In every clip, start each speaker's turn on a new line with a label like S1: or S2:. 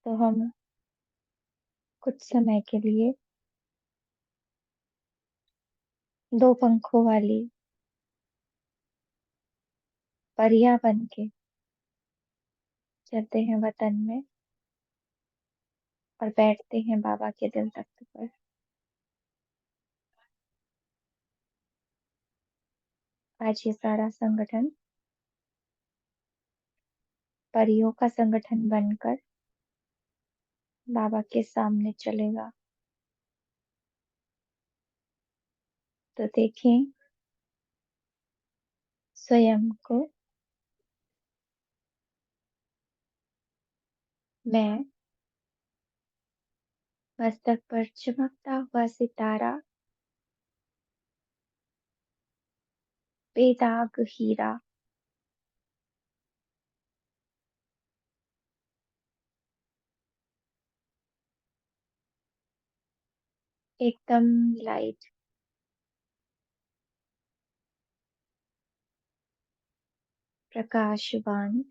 S1: तो हम कुछ समय के लिए दो पंखों वाली परियां बन के चलते हैं वतन में और बैठते हैं बाबा के दिल तख्त पर। आज ये सारा संगठन परियों का संगठन बनकर बाबा के सामने चलेगा। तो देखें स्वयं को। मैं मस्तक पर चमकता हुआ सितारा, बेदाग हीरा, एकदम लाइट, प्रकाशवान,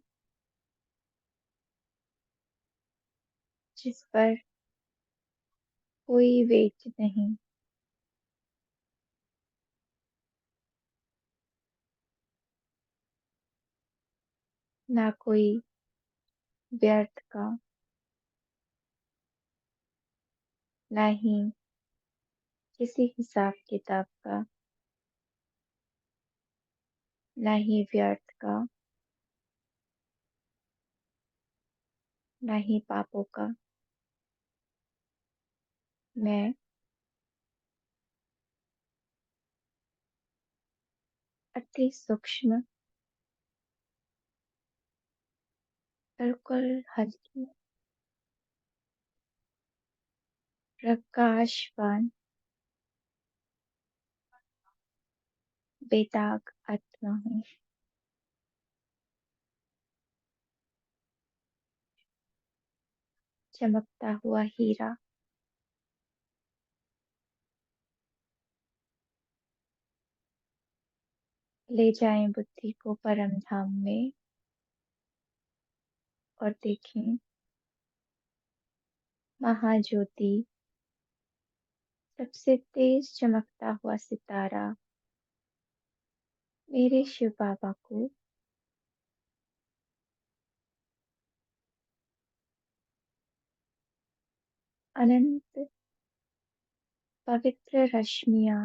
S1: जिस पर कोई वेट नहीं, ना कोई व्यर्थ का, ना ही किसी हिसाब किताब का, ना ही व्यर्थ का, ना ही पापों का। मैं अति सूक्ष्म, बिल्कुल हल्की, प्रकाशवान, बेदाग आत्मा हूँ। चमकता हुआ हीरा, ले जाएं बुद्धि को परम धाम में और देखें महाज्योति, सबसे तेज चमकता हुआ सितारा, मेरे शिव बाबा को अनंत पवित्र रश्मियां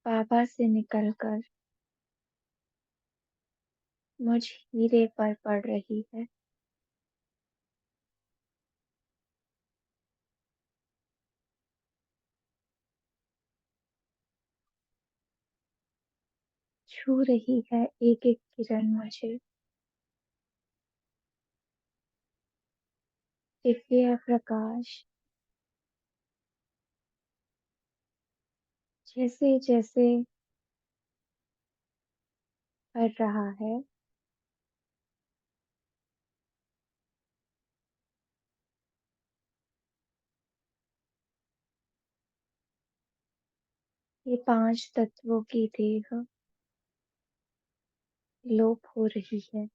S1: बाबा से निकलकर मुझ हीरे पर पड़ रही है। छू रही है एक एक किरण मुझे, दिव्य प्रकाश जैसे जैसे बढ़ रहा है, ये पांच तत्वों की देह लोप हो रही है।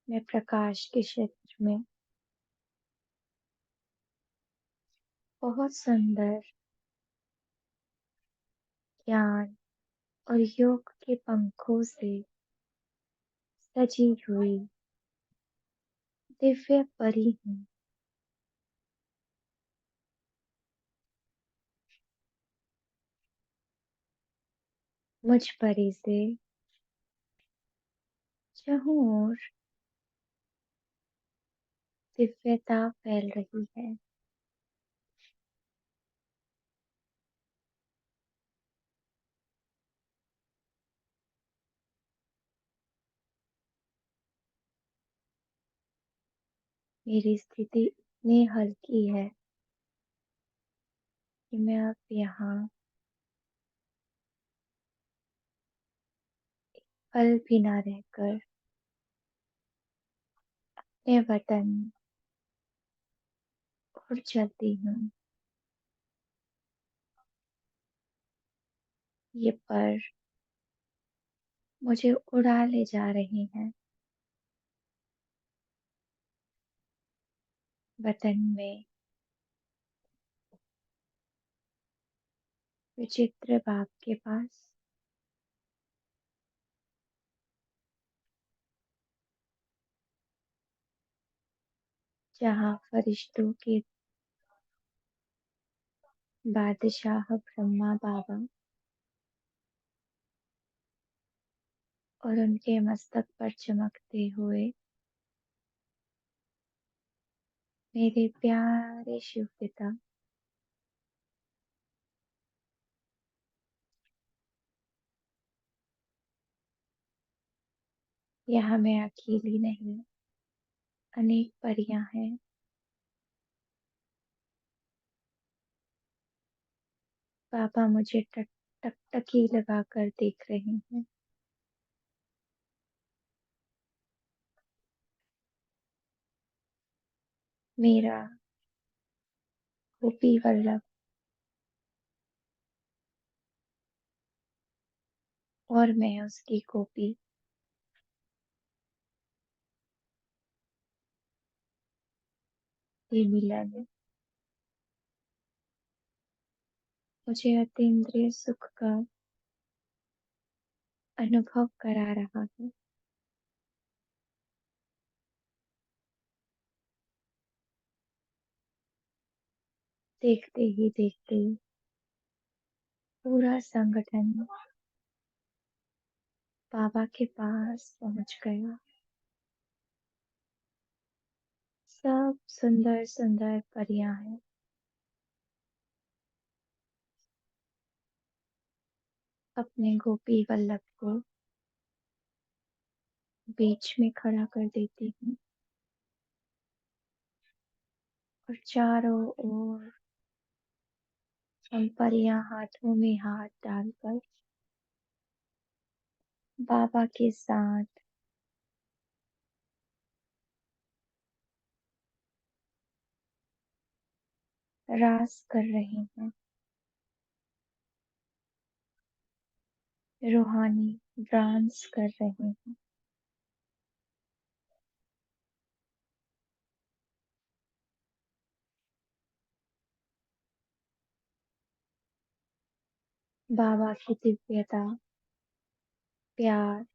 S1: मैं प्रकाश के क्षेत्र में बहुत सुंदर ज्ञान और योग के पंखों से सजी हुई दिव्य परी हूँ। मुझ परी से चारों ओर दिव्यता फैल रही है। मेरी स्थिति इतनी हल्की है कि मैं अब यहाँ पल भी ना रहकर अपने वतन उड़ चलती हूँ। ये पर मुझे उड़ा ले जा रहे हैं। वतन में विचित्र बाप के पास, जहाँ फरिश्तों के बादशाह ब्रह्मा बाबा और उनके मस्तक पर चमकते हुए मेरे प्यारे शिव पिता, यहाँ मैं अकेली नहीं, अनेक परियां हैं। पापा मुझे टकटकी लगाकर देख रहे हैं। मेरा गोपी वल्लभ और मैं उसकी गोपी, ये मिलन मुझे अतीन्द्रिय सुख का अनुभव करा रहा है। देखते ही देखते पूरा संगठन बाबा के पास पहुंच गया। सब सुंदर सुंदर परियां हैं। अपने गोपी वल्लभ को बीच में खड़ा कर देती हूँ और चारों ओर हम परियां हाथों में हाथ डालकर बाबा के साथ रास कर रहे हैं। रूहानी डांस कर रहे हैं। बाबा की दिव्यता, प्यार,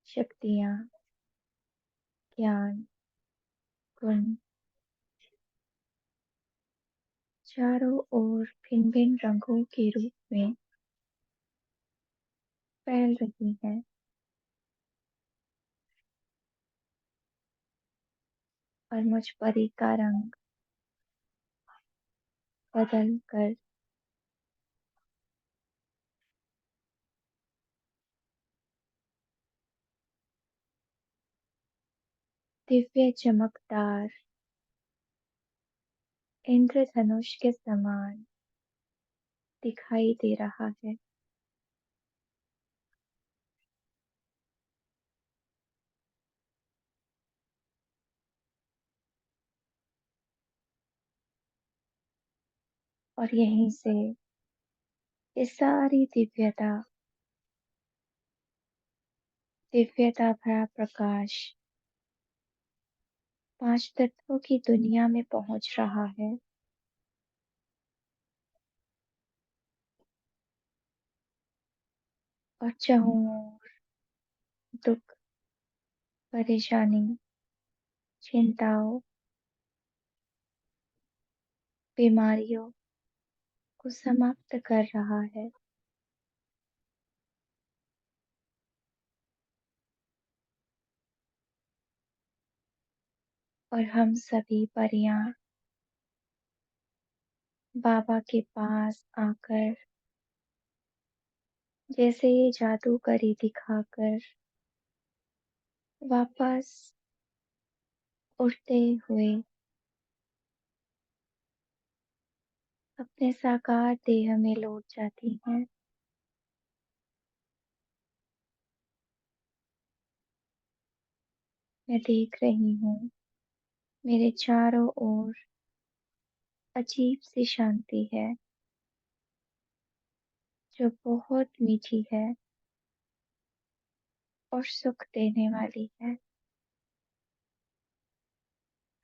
S1: शक्तियाँ, ज्ञान, गुण चारों ओर भिन्न भिन्न रंगों के रूप में फैल रही है। और मुझ परी का रंग बदल कर दिव्य चमकदार इंद्रधनुष के समान दिखाई दे रहा है। और यहीं से ये सारी दिव्यता भरा प्रकाश पांच तत्वों की दुनिया में पहुंच रहा है। और चारों ओर दुख, परेशानी, चिंताओं, बीमारियों को समाप्त कर रहा है। और हम सभी परियां बाबा के पास आकर जैसे ये जादूगरी दिखाकर वापस उड़ते हुए अपने साकार देह में लौट जाती हैं। मैं देख रही हूँ मेरे चारों ओर अजीब सी शांति है, जो बहुत मीठी है और सुख देने वाली है।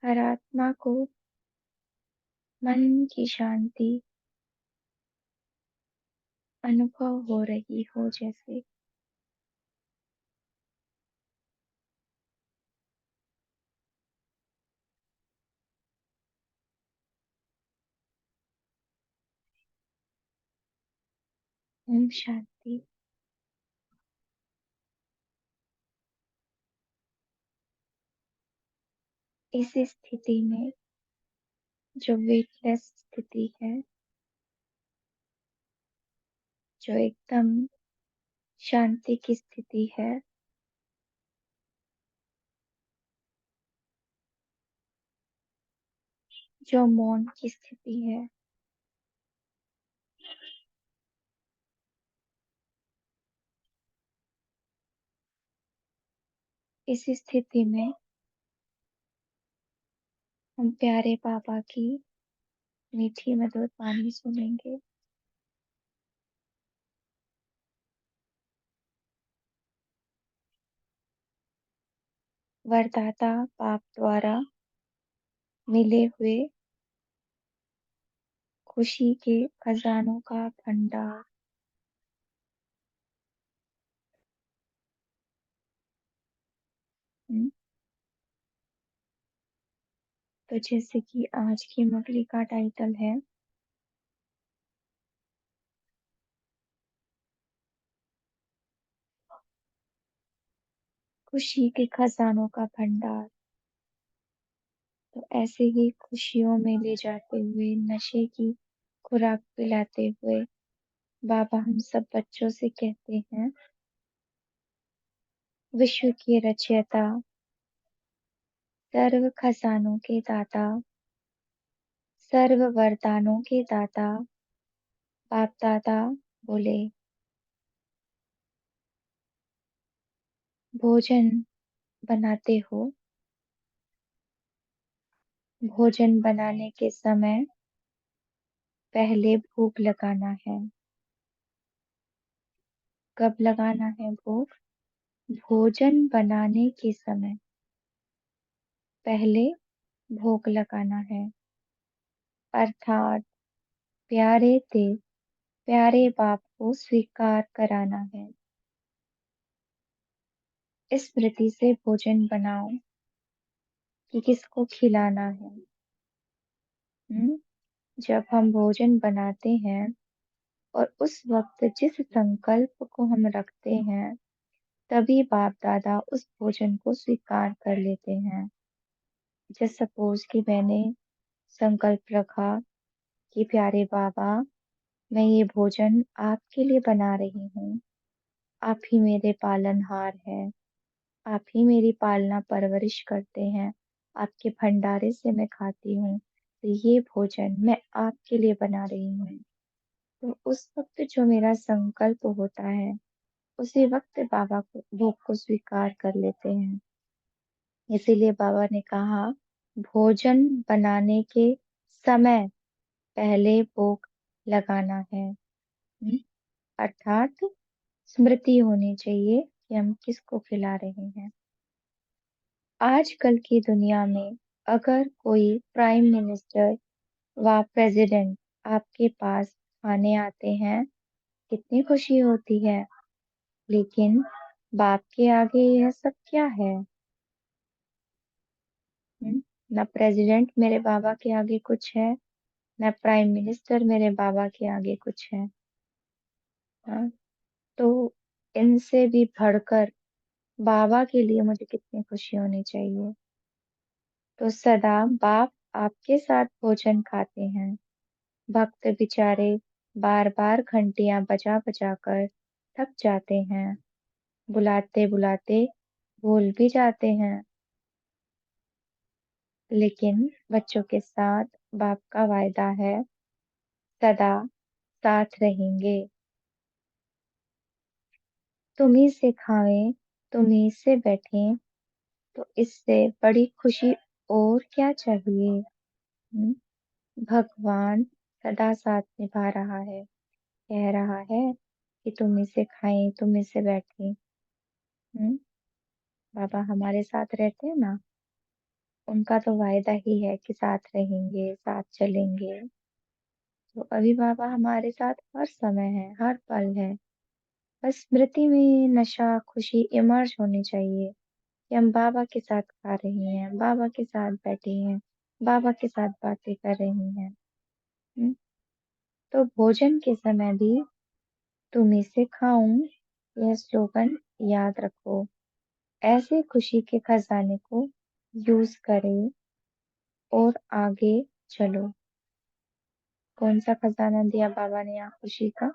S1: हर आत्मा को मन की शांति अनुभव हो रही हो जैसे। ओम शांति। इस स्थिति में, जो वेटलेस स्थिति है, जो एकदम शांति की स्थिति है, जो मौन की स्थिति है, इस स्थिति में हम प्यारे बाबा की मीठी मधुर वाणी सुनेंगे। वरदाता बाप द्वारा मिले हुए खुशी के खजानों का भंडार। हम्म, तो जैसे कि आज की मुरली का टाइटल है, खुशी के खजानों का भंडार। तो ऐसे ही खुशियों में ले जाते हुए, नशे की खुराक पिलाते हुए, बाबा हम सब बच्चों से कहते हैं, विश्व के रचयिता, सर्व खजानों के दाता, सर्व वरदानों के दाता बाप दादा बोले, भोजन बनाते हो, भोजन बनाने के समय पहले भूख लगाना है। कब लगाना है भूख? भोजन बनाने के समय पहले भोग लगाना है। अर्थात प्यारे थे, प्यारे बाप को स्वीकार कराना है। स्मृति से भोजन बनाओ कि किसको खिलाना है। हम्म? जब हम भोजन बनाते हैं और उस वक्त जिस संकल्प को हम रखते हैं, तभी बाप दादा उस भोजन को स्वीकार कर लेते हैं। जैसे सपोज कि मैंने संकल्प रखा कि प्यारे बाबा, मैं ये भोजन आपके लिए बना रही हूँ। आप ही मेरे पालनहार हैं। आप ही मेरी पालना परवरिश करते हैं। आपके भंडारे से मैं खाती हूँ। तो ये भोजन मैं आपके लिए बना रही हूँ। तो उस वक्त जो मेरा संकल्प होता है, उसी वक्त बाबा को भोग को स्वीकार कर लेते हैं। इसीलिए बाबा ने कहा, भोजन बनाने के समय पहले भोग लगाना है। अर्थात स्मृति होनी चाहिए कि हम किसको खिला रहे हैं। आजकल की दुनिया में अगर कोई प्राइम मिनिस्टर व प्रेसिडेंट आपके पास खाने आते हैं, कितनी खुशी होती है। लेकिन बाप के आगे यह सब क्या है? ना प्रेसिडेंट मेरे बाबा के आगे कुछ है, ना प्राइम मिनिस्टर मेरे बाबा के आगे कुछ है। हाँ? तो इनसे भी बढ़कर बाबा के लिए मुझे कितनी खुशी होनी चाहिए। तो सदा बाप आपके साथ भोजन खाते हैं। भक्त बेचारे बार बार घंटियां बजा बजा कर थक जाते हैं, बुलाते बुलाते भूल भी जाते हैं। लेकिन बच्चों के साथ बाप का वायदा है, सदा साथ रहेंगे। तुम्ही से खाएं, तुम्ही से बैठें, तो इससे बड़ी खुशी और क्या चाहिए। भगवान सदा साथ निभा रहा है, कह रहा है, कि तुम इसे खाएँ, तुम इसे बैठें। हुँ, बाबा हमारे साथ रहते हैं ना, उनका तो वायदा ही है कि साथ रहेंगे, साथ चलेंगे। तो अभी बाबा हमारे साथ हर समय है, हर पल है। बस स्मृति में नशा, खुशी इमर्ज होनी चाहिए कि हम बाबा के साथ खा रहे हैं, बाबा के साथ बैठे हैं, बाबा के साथ बातें कर रही हैं। हुँ, तो भोजन के समय भी तुम्हीं से खाऊं यह स्लोगन याद रखो। ऐसे खुशी के खजाने को यूज करें और आगे चलो। कौन सा खजाना दिया बाबा ने यहाँ खुशी का?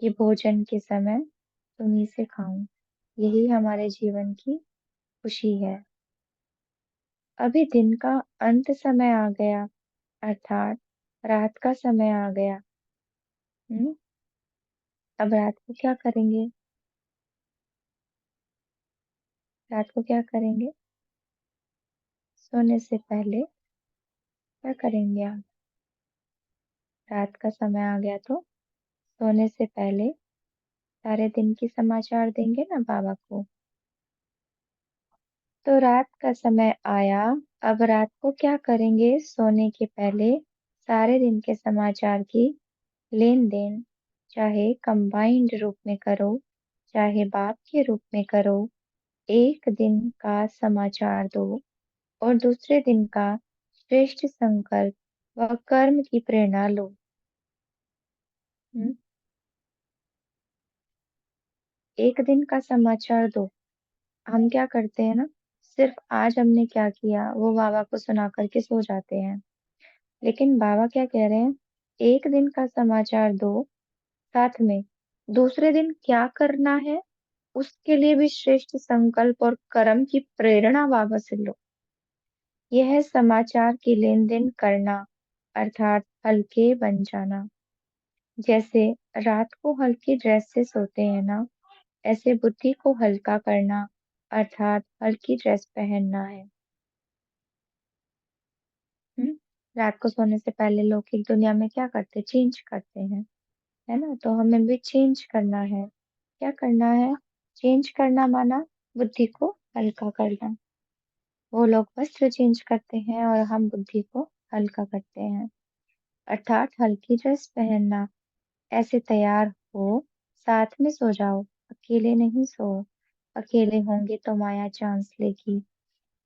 S1: कि भोजन के समय तुम्हीं से खाऊं। यही हमारे जीवन की खुशी है। अभी दिन का अंत समय आ गया, अर्थात रात का समय आ गया। हम्म, अब रात को क्या करेंगे? रात को क्या करेंगे? सोने से पहले क्या करेंगे आप? रात का समय आ गया तो सोने से पहले सारे दिन के समाचार देंगे ना बाबा को। तो रात का समय आया, अब रात को क्या करेंगे? सोने के पहले सारे दिन के समाचार की लेन देन, चाहे कंबाइंड रूप में करो, चाहे बाप के रूप में करो। एक दिन का समाचार दो और दूसरे दिन का श्रेष्ठ संकल्प व कर्म की प्रेरणा लो। हम्म, एक दिन का समाचार दो। हम क्या करते हैं ना, सिर्फ आज हमने क्या किया वो बाबा को सुना करके सो जाते हैं। लेकिन बाबा क्या कह रहे हैं? एक दिन का समाचार दो, साथ में दूसरे दिन क्या करना है उसके लिए भी श्रेष्ठ संकल्प और कर्म की प्रेरणा बाबा से लो। यह है समाचार की लेन देन करना, अर्थात हल्के बन जाना। जैसे रात को हल्की ड्रेस से सोते हैं ना, ऐसे बुद्धि को हल्का करना, अर्थात हल्की ड्रेस पहनना है। हम्म, रात को सोने से पहले लौकिक दुनिया में क्या करते? चेंज करते हैं, है ना? तो हमें भी चेंज करना है। क्या करना है? चेंज करना माना बुद्धि को हल्का करना। वो लोग वस्त्र चेंज करते हैं और हम बुद्धि को हल्का करते हैं, अर्थात हल्की ड्रेस पहनना। ऐसे तैयार हो, साथ में सो जाओ, अकेले नहीं सो। अकेले होंगे तो माया चांस लेगी,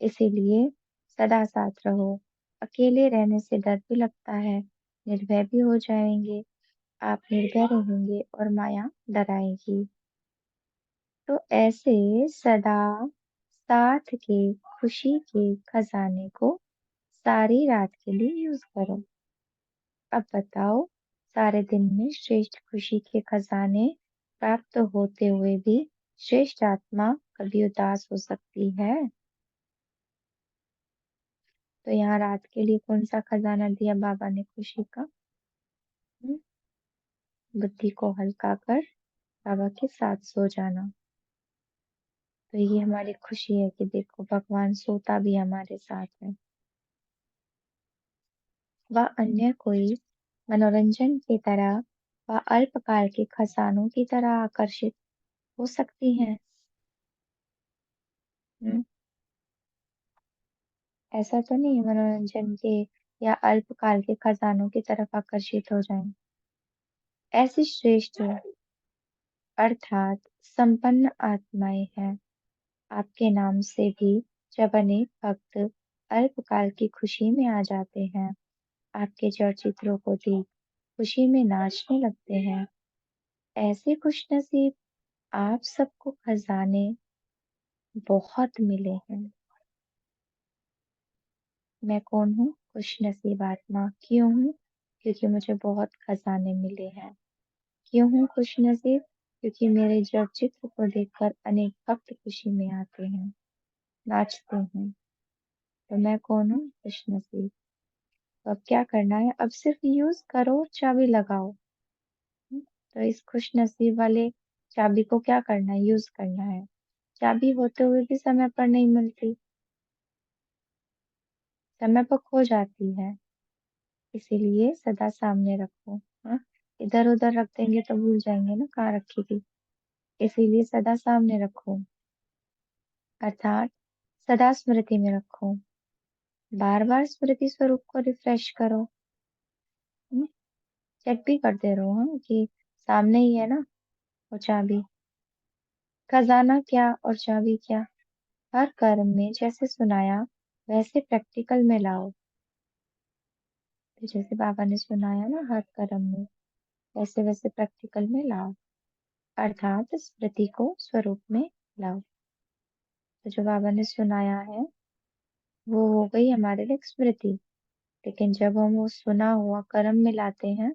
S1: इसीलिए सदा साथ रहो। अकेले रहने से डर भी लगता है, निर्भय भी हो जाएंगे। आप निर्भय रहेंगे और माया डराएगी। तो ऐसे सदा साथ के खुशी के खजाने को सारी रात के लिए यूज करो। अब बताओ, सारे दिन में श्रेष्ठ खुशी के खजाने प्राप्त होते हुए भी श्रेष्ठ आत्मा कभी उदास हो सकती है? तो यहाँ रात के लिए कौन सा खजाना दिया बाबा ने खुशी का? हम्म, बुद्धि को हल्का कर बाबा के साथ सो जाना। तो ये हमारी खुशी है कि देखो भगवान सोता भी हमारे साथ है। वह अन्य कोई मनोरंजन की तरह व अल्पकाल के खजानों की तरह आकर्षित हो सकती हैं। हम्म, ऐसा तो नहीं है मनोरंजन के या अल्पकाल के खजानों की तरफ आकर्षित हो जाएं। ऐसी श्रेष्ठ अर्थात संपन्न आत्माएं हैं। आपके नाम से भी जब अनेक भक्त अल्पकाल की खुशी में आ जाते हैं, आपके जड़ चित्रों को देख खुशी में नाचने लगते हैं। ऐसे खुशनसीब आप सबको खजाने बहुत मिले हैं। मैं कौन हूँ? खुशनसीब आत्मा। क्यों हूँ? क्योंकि मुझे बहुत खजाने मिले हैं। क्यों हूँ खुशनसीब? क्योंकि मेरे जड़ चित्र को देखकर अनेक भक्त खुशी में आते हैं, नाचते हैं। तो मैं कौन हूँ? खुशनसीब। तो अब क्या करना है? अब सिर्फ यूज करो और चाबी लगाओ। तो इस खुशनसीब वाले चाबी को क्या करना है? यूज करना है। चाबी होते हुए भी समय पर नहीं मिलती, समय पर खो जाती है, इसीलिए सदा सामने रखो। हाँ? इधर उधर रख देंगे तो भूल जाएंगे ना कहाँ रखी थी। इसीलिए सदा सामने रखो, अर्थात सदा स्मृति में रखो। बार बार स्मृति स्वरूप को रिफ्रेश करो। हम्म, चेक भी करते रहो, हाँ, कि सामने ही है ना वो चाबी। खजाना क्या और चाबी क्या? हर कर्म में जैसे सुनाया वैसे प्रैक्टिकल में लाओ। तो जैसे बाबा ने सुनाया ना हर कर्म में, वैसे वैसे प्रैक्टिकल में लाओ, अर्थात स्मृति को स्वरूप में लाओ। तो जो बाबा ने सुनाया है वो हो गई हमारे लिए एक स्मृति। लेकिन जब हम वो सुना हुआ कर्म में लाते हैं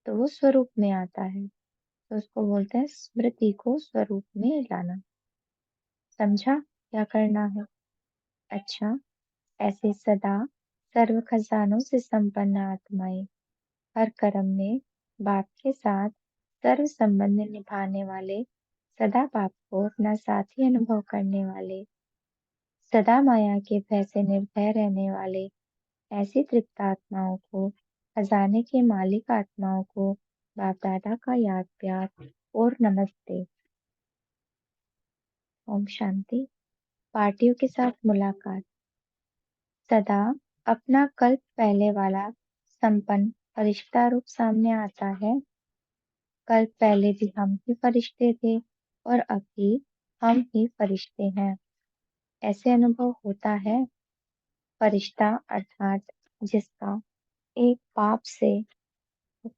S1: तो वो स्वरूप में आता है। तो उसको बोलते हैं स्मृति को स्वरूप में लाना। समझा क्या करना है? अच्छा, ऐसे सदा सर्व खजानों से संपन्न आत्माएं, हर कर्म में बाप के साथ सर्व संबंध निभाने वाले, सदा बाप को अपना साथी अनुभव करने वाले, सदा माया के भय से निर्भय रहने वाले, ऐसी तृप्त आत्माओं को, खजाने के मालिक आत्माओं को बाप दादा का याद प्यार और नमस्ते। ओम शांति। पार्टियों के साथ मुलाकात। सदा अपना कल्प पहले वाला संपन्न फरिश्ता रूप सामने आता है। कल्प पहले भी हम ही फरिश्ते थे और अब भी हम ही फरिश्ते हैं, ऐसे अनुभव होता है। फरिश्ता अर्थात जिसका एक बाप से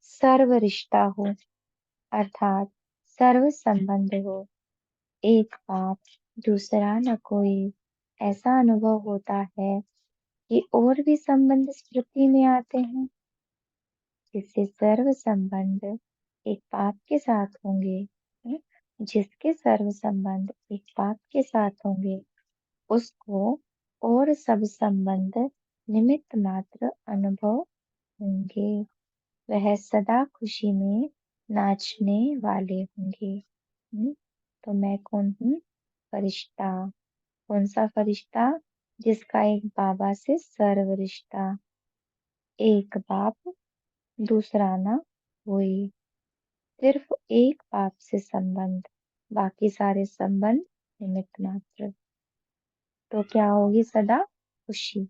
S1: सर्व रिश्ता हो, अर्थात सर्व संबंध हो, एक बाप दूसरा न कोई, ऐसा अनुभव होता है कि और भी संबंध स्मृति में आते हैं, जिससे सर्व संबंध एक बाप के साथ होंगे। हम्म, जिसके सर्व संबंध एक बाप के साथ होंगे उसको और सब संबंध निमित्त मात्र अनुभव होंगे। वह सदा खुशी में नाचने वाले होंगे। तो मैं कौन हूँ? फरिश्ता। कौन सा फरिश्ता? जिसका एक बाबा से सर्व रिश्ता, एक बाप दूसरा ना कोई, सिर्फ एक बाप से संबंध, बाकी सारे संबंध निमित्त मात्र। तो क्या होगी? सदा खुशी,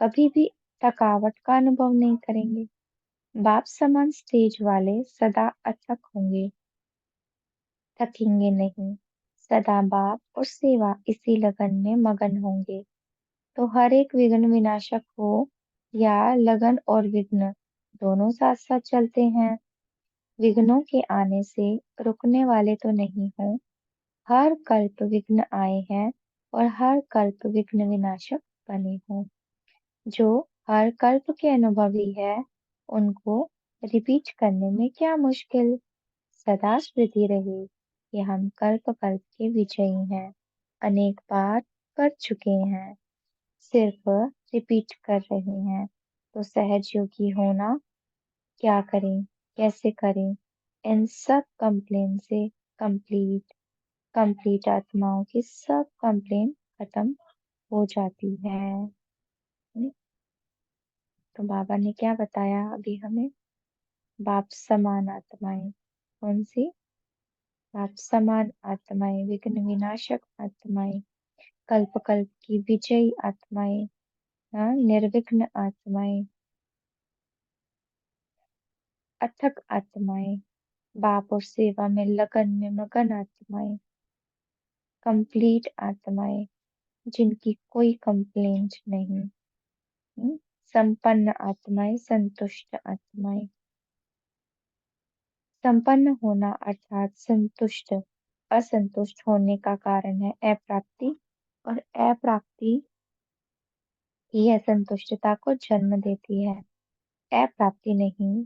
S1: कभी भी थकावट का अनुभव नहीं करेंगे। बाप समान स्टेज वाले सदा अथक होंगे, थकेंगे नहीं। सदा बाप और सेवा इसी लगन में मगन होंगे। तो हर एक विघ्न विनाशक हो या लगन और विघ्न दोनों साथ साथ चलते हैं। विघ्नों के आने से रुकने वाले तो नहीं हो। हर कल्प विघ्न आए हैं और हर कल्प विघ्न विनाशक बने हों। जो हर कल्प के अनुभवी है उनको रिपीट करने में क्या मुश्किल। सदा स्मृति रहे कि हम कल्प कल्प के विजयी हैं, अनेक बार कर चुके हैं, सिर्फ रिपीट कर रहे हैं। तो सहज योगी होना क्या करें, कैसे करें? इन सब कंप्लेन से कंप्लीट कंप्लीट आत्माओं की सब कंप्लेन खत्म हो जाती है। तो बाबा ने क्या बताया अभी हमें? बाप समान आत्माएं। कौन सी? बाप समान आत्माएं, विघ्न विनाशक आत्माएं, कल्प कल्प की विजयी आत्माएं, हाँ, निर्विघ्न आत्माएं, अथक आत्माएं, बाप और सेवा में लगन में मगन आत्माएं, कंप्लीट आत्माएं, जिनकी कोई कंप्लेंट नहीं। हम्म, संपन्न आत्माएं, संतुष्ट आत्माएं। संपन्न होना अर्थात संतुष्ट। असंतुष्ट होने का कारण है अप्राप्ति, और अप्राप्ति ही असंतुष्टता को जन्म देती है। अप्राप्ति नहीं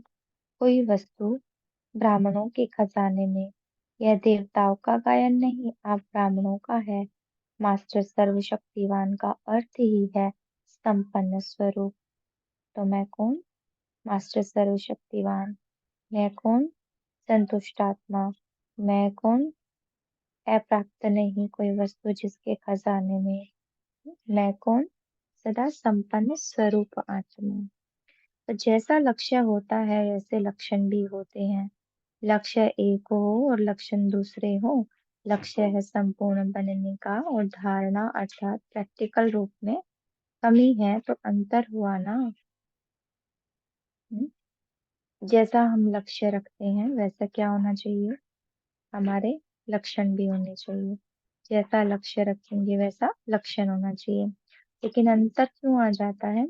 S1: कोई वस्तु ब्राह्मणों के खजाने में, यह देवताओं का गायन नहीं, आप ब्राह्मणों का है। मास्टर सर्वशक्तिवान का अर्थ ही है संपन्न स्वरूप। तो मैं कौन? मास्टर सर्वशक्तिवान। मैं कौन? संतुष्ट आत्मा। मैं कौन? अप्राप्त नहीं कोई वस्तु जिसके खजाने में। मैं कौन? सदा संपन्न स्वरूप आत्मा। तो जैसा लक्ष्य होता है वैसे लक्षण भी होते हैं। लक्ष्य एक हो और लक्षण दूसरे हो। लक्ष्य है संपूर्ण बनने का और धारणा अर्थात प्रैक्टिकल रूप में कमी है तो अंतर हुआ ना। हम्म? जैसा हम लक्ष्य रखते हैं वैसा क्या होना चाहिए, हमारे लक्षण भी होने चाहिए। जैसा लक्ष्य रखेंगे वैसा लक्षण होना चाहिए। लेकिन अंतर क्यों आ जाता है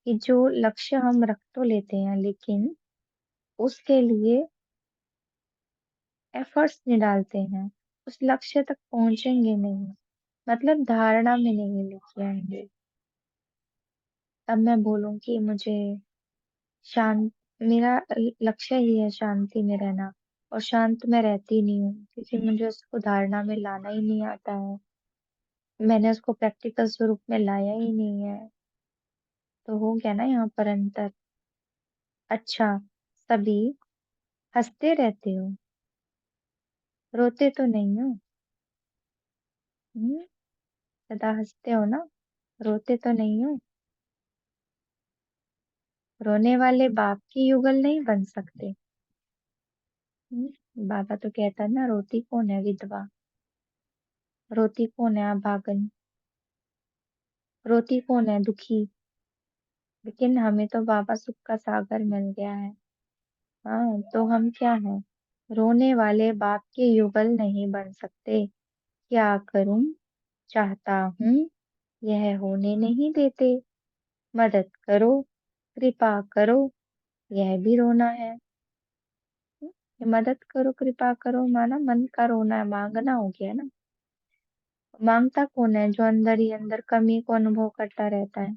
S1: कि जो लक्ष्य हम रख तो लेते हैं लेकिन उसके लिए एफर्ट्स नहीं डालते हैं, उस लक्ष्य तक पहुंचेंगे नहीं, मतलब धारणा में नहीं लेके आएंगे। अब मैं बोलूं कि मुझे शांत, मेरा लक्ष्य ही है शांति में रहना, और शांत में रहती नहीं हूँ क्योंकि मुझे उसको धारणा में लाना ही नहीं आता है, मैंने उसको प्रैक्टिकल स्वरूप में लाया ही नहीं है। तो हो गया ना यहाँ पर अंतर। अच्छा, सभी हंसते रहते हो, रोते तो नहीं हो। हम्म? सदा हंसते हो ना, रोते तो नहीं हो। रोने वाले बाप की युगल नहीं बन सकते। बाबा तो कहता है ना, रोती कौन है विधवा, रोती कौन है अभागन, रोती कौन है दुखी। लेकिन हमें तो बाबा सुख का सागर मिल गया है। हाँ, तो हम क्या हैं, रोने वाले बाप के युगल नहीं बन सकते। क्या करूं, चाहता हूँ, यह होने नहीं देते। मदद करो, कृपा करो, यह भी रोना है। ये मदद करो कृपा करो माना मन का रोना है, मांगना हो गया ना। मांगता कौन है, जो अंदर ही अंदर कमी को अनुभव करता रहता है।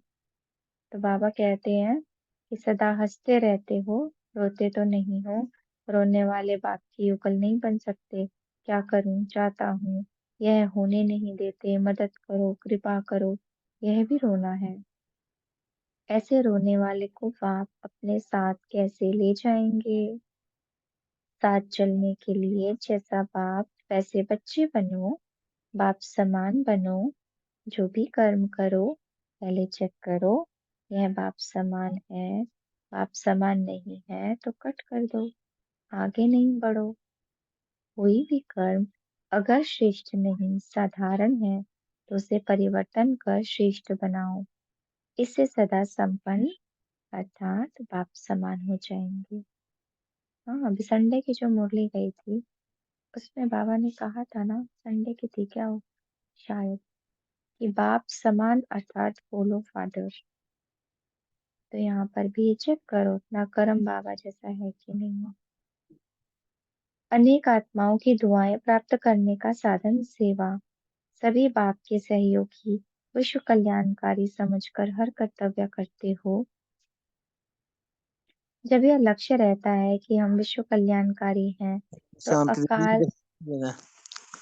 S1: तो बाबा कहते हैं कि सदा हंसते रहते हो, रोते तो नहीं हो। रोने वाले बाप की युगल नहीं बन सकते। क्या करूं, चाहता हूँ, यह होने नहीं देते। मदद करो कृपा करो, यह भी रोना है। ऐसे रोने वाले को बाप अपने साथ कैसे ले जाएंगे। साथ चलने के लिए जैसा बाप वैसे बच्चे बनो, बाप समान बनो। जो भी कर्म करो पहले चेक करो, यह बाप समान है। बाप समान नहीं है तो कट कर दो, आगे नहीं बढ़ो। कोई भी कर्म अगर श्रेष्ठ नहीं साधारण है तो उसे परिवर्तन कर श्रेष्ठ बनाओ। इससे सदा संपन्न अर्थात बाप समान हो जाएंगे। हाँ, अभी संडे की जो मुरली गई थी उसमें बाबा ने कहा था ना, संडे की थी क्या वो शायद, कि बाप समान अर्थात बोलो फादर। तो यहाँ पर भी चेक करो अपना कर्म बाबा जैसा है कि नहीं। अनेक आत्माओं की दुआएं प्राप्त करने का साधन सेवा। सभी बाप के सहयोगी विश्व कल्याणकारी समझकर हर कर्तव्य करते हो। जब यह लक्ष्य रहता है कि हम विश्व कल्याणकारी हैं तो
S2: शांति
S1: अकाल।
S2: से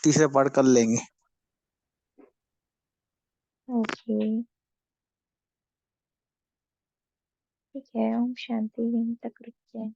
S2: तीसरा पार्ट कर लेंगे।
S1: ओके, ठीक है, ओम शांति, यहीं तक रुकते हैं।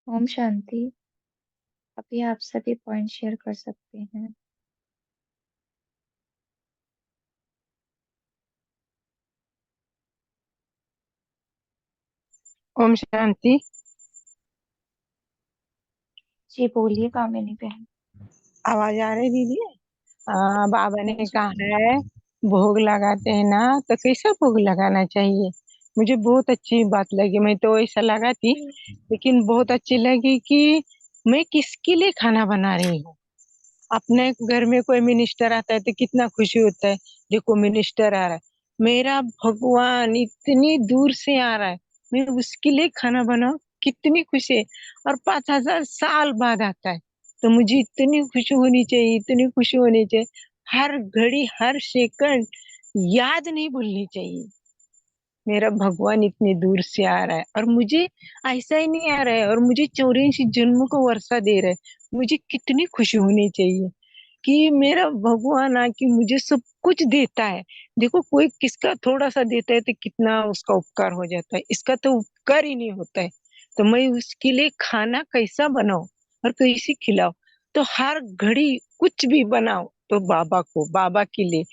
S1: ओम शांति। अभी आप सभी पॉइंट शेयर कर सकते हैं।
S3: ओम शांति।
S1: जी बोलिए कामिनी बहन।
S3: आवाज आ रही दीदी? बाबा
S1: हाँ
S3: ने
S1: जी।
S3: कहा है भोग लगाते हैं ना, तो कैसा भोग लगाना चाहिए। मुझे बहुत अच्छी बात लगी। मैं तो ऐसा लगा थी, लेकिन बहुत अच्छी लगी कि मैं किसके लिए खाना बना रही हूँ। अपने घर में कोई मिनिस्टर आता है तो कितना खुशी होता है, देखो मिनिस्टर आ रहा है, मेरा भगवान इतनी दूर से आ रहा है, मैं उसके लिए खाना बनाऊं, कितनी खुशी है। और 5,000 साल बाद आता है, तो मुझे इतनी खुशी होनी चाहिए, इतनी खुशी होनी चाहिए। हर घड़ी हर सेकंड याद नहीं भूलनी चाहिए, मेरा भगवान इतनी दूर से आ रहा है और मुझे ऐसा ही नहीं आ रहा है, और मुझे 84 जन्म को वर्षा दे रहा है। मुझे कितनी खुशी होनी चाहिए कि मेरा भगवान आके मुझे सब कुछ देता है। देखो कोई किसका थोड़ा सा देता है तो कितना उसका उपकार हो जाता है, इसका तो उपकार ही नहीं होता है। तो मैं उसके लिए खाना कैसा बनाऊं और कैसे खिलाऊं। तो हर घड़ी कुछ भी बनाओ तो बाबा को, बाबा के लिए।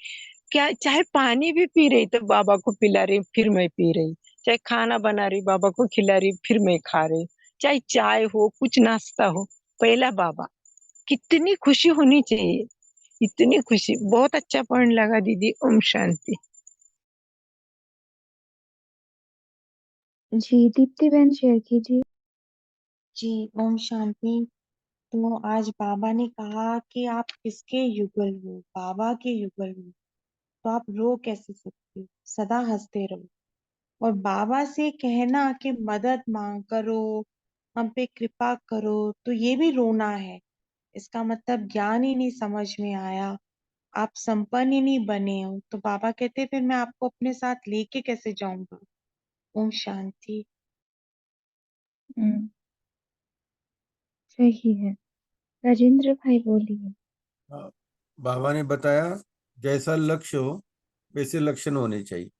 S3: क्या चाहे पानी भी पी रही तो बाबा को पिला रही, फिर मैं पी रही। चाहे खाना बना रही बाबा को खिला रही, फिर मैं खा रही। चाहे चाय हो, कुछ नाश्ता हो, पहला बाबा। कितनी खुशी होनी चाहिए, इतनी खुशी। बहुत अच्छा पॉइंट लगा दीदी। ओम शांति।
S1: जी दीप्ति बहन शेयर कीजिए।
S4: जी ओम शांति। तो आज बाबा ने कहा कि आप किसके युगल हो, बाबा के युगल हो, तो आप रो कैसे सकते हो, सदा हंसते रहो। और बाबा से कहना कि मदद मांग करो, हम पे कृपा करो, तो ये भी रोना है। इसका मतलब ज्ञान ही नहीं समझ में आया, आप संपन्न ही नहीं बने हो। तो बाबा कहते फिर मैं आपको अपने साथ लेके कैसे जाऊंगा। ओम शांति।
S1: हम्म, सही है। राजेंद्र भाई बोलिए।
S5: हाँ, बाबा ने बताया जैसा लक्ष्य हो वैसे लक्षण होने चाहिए।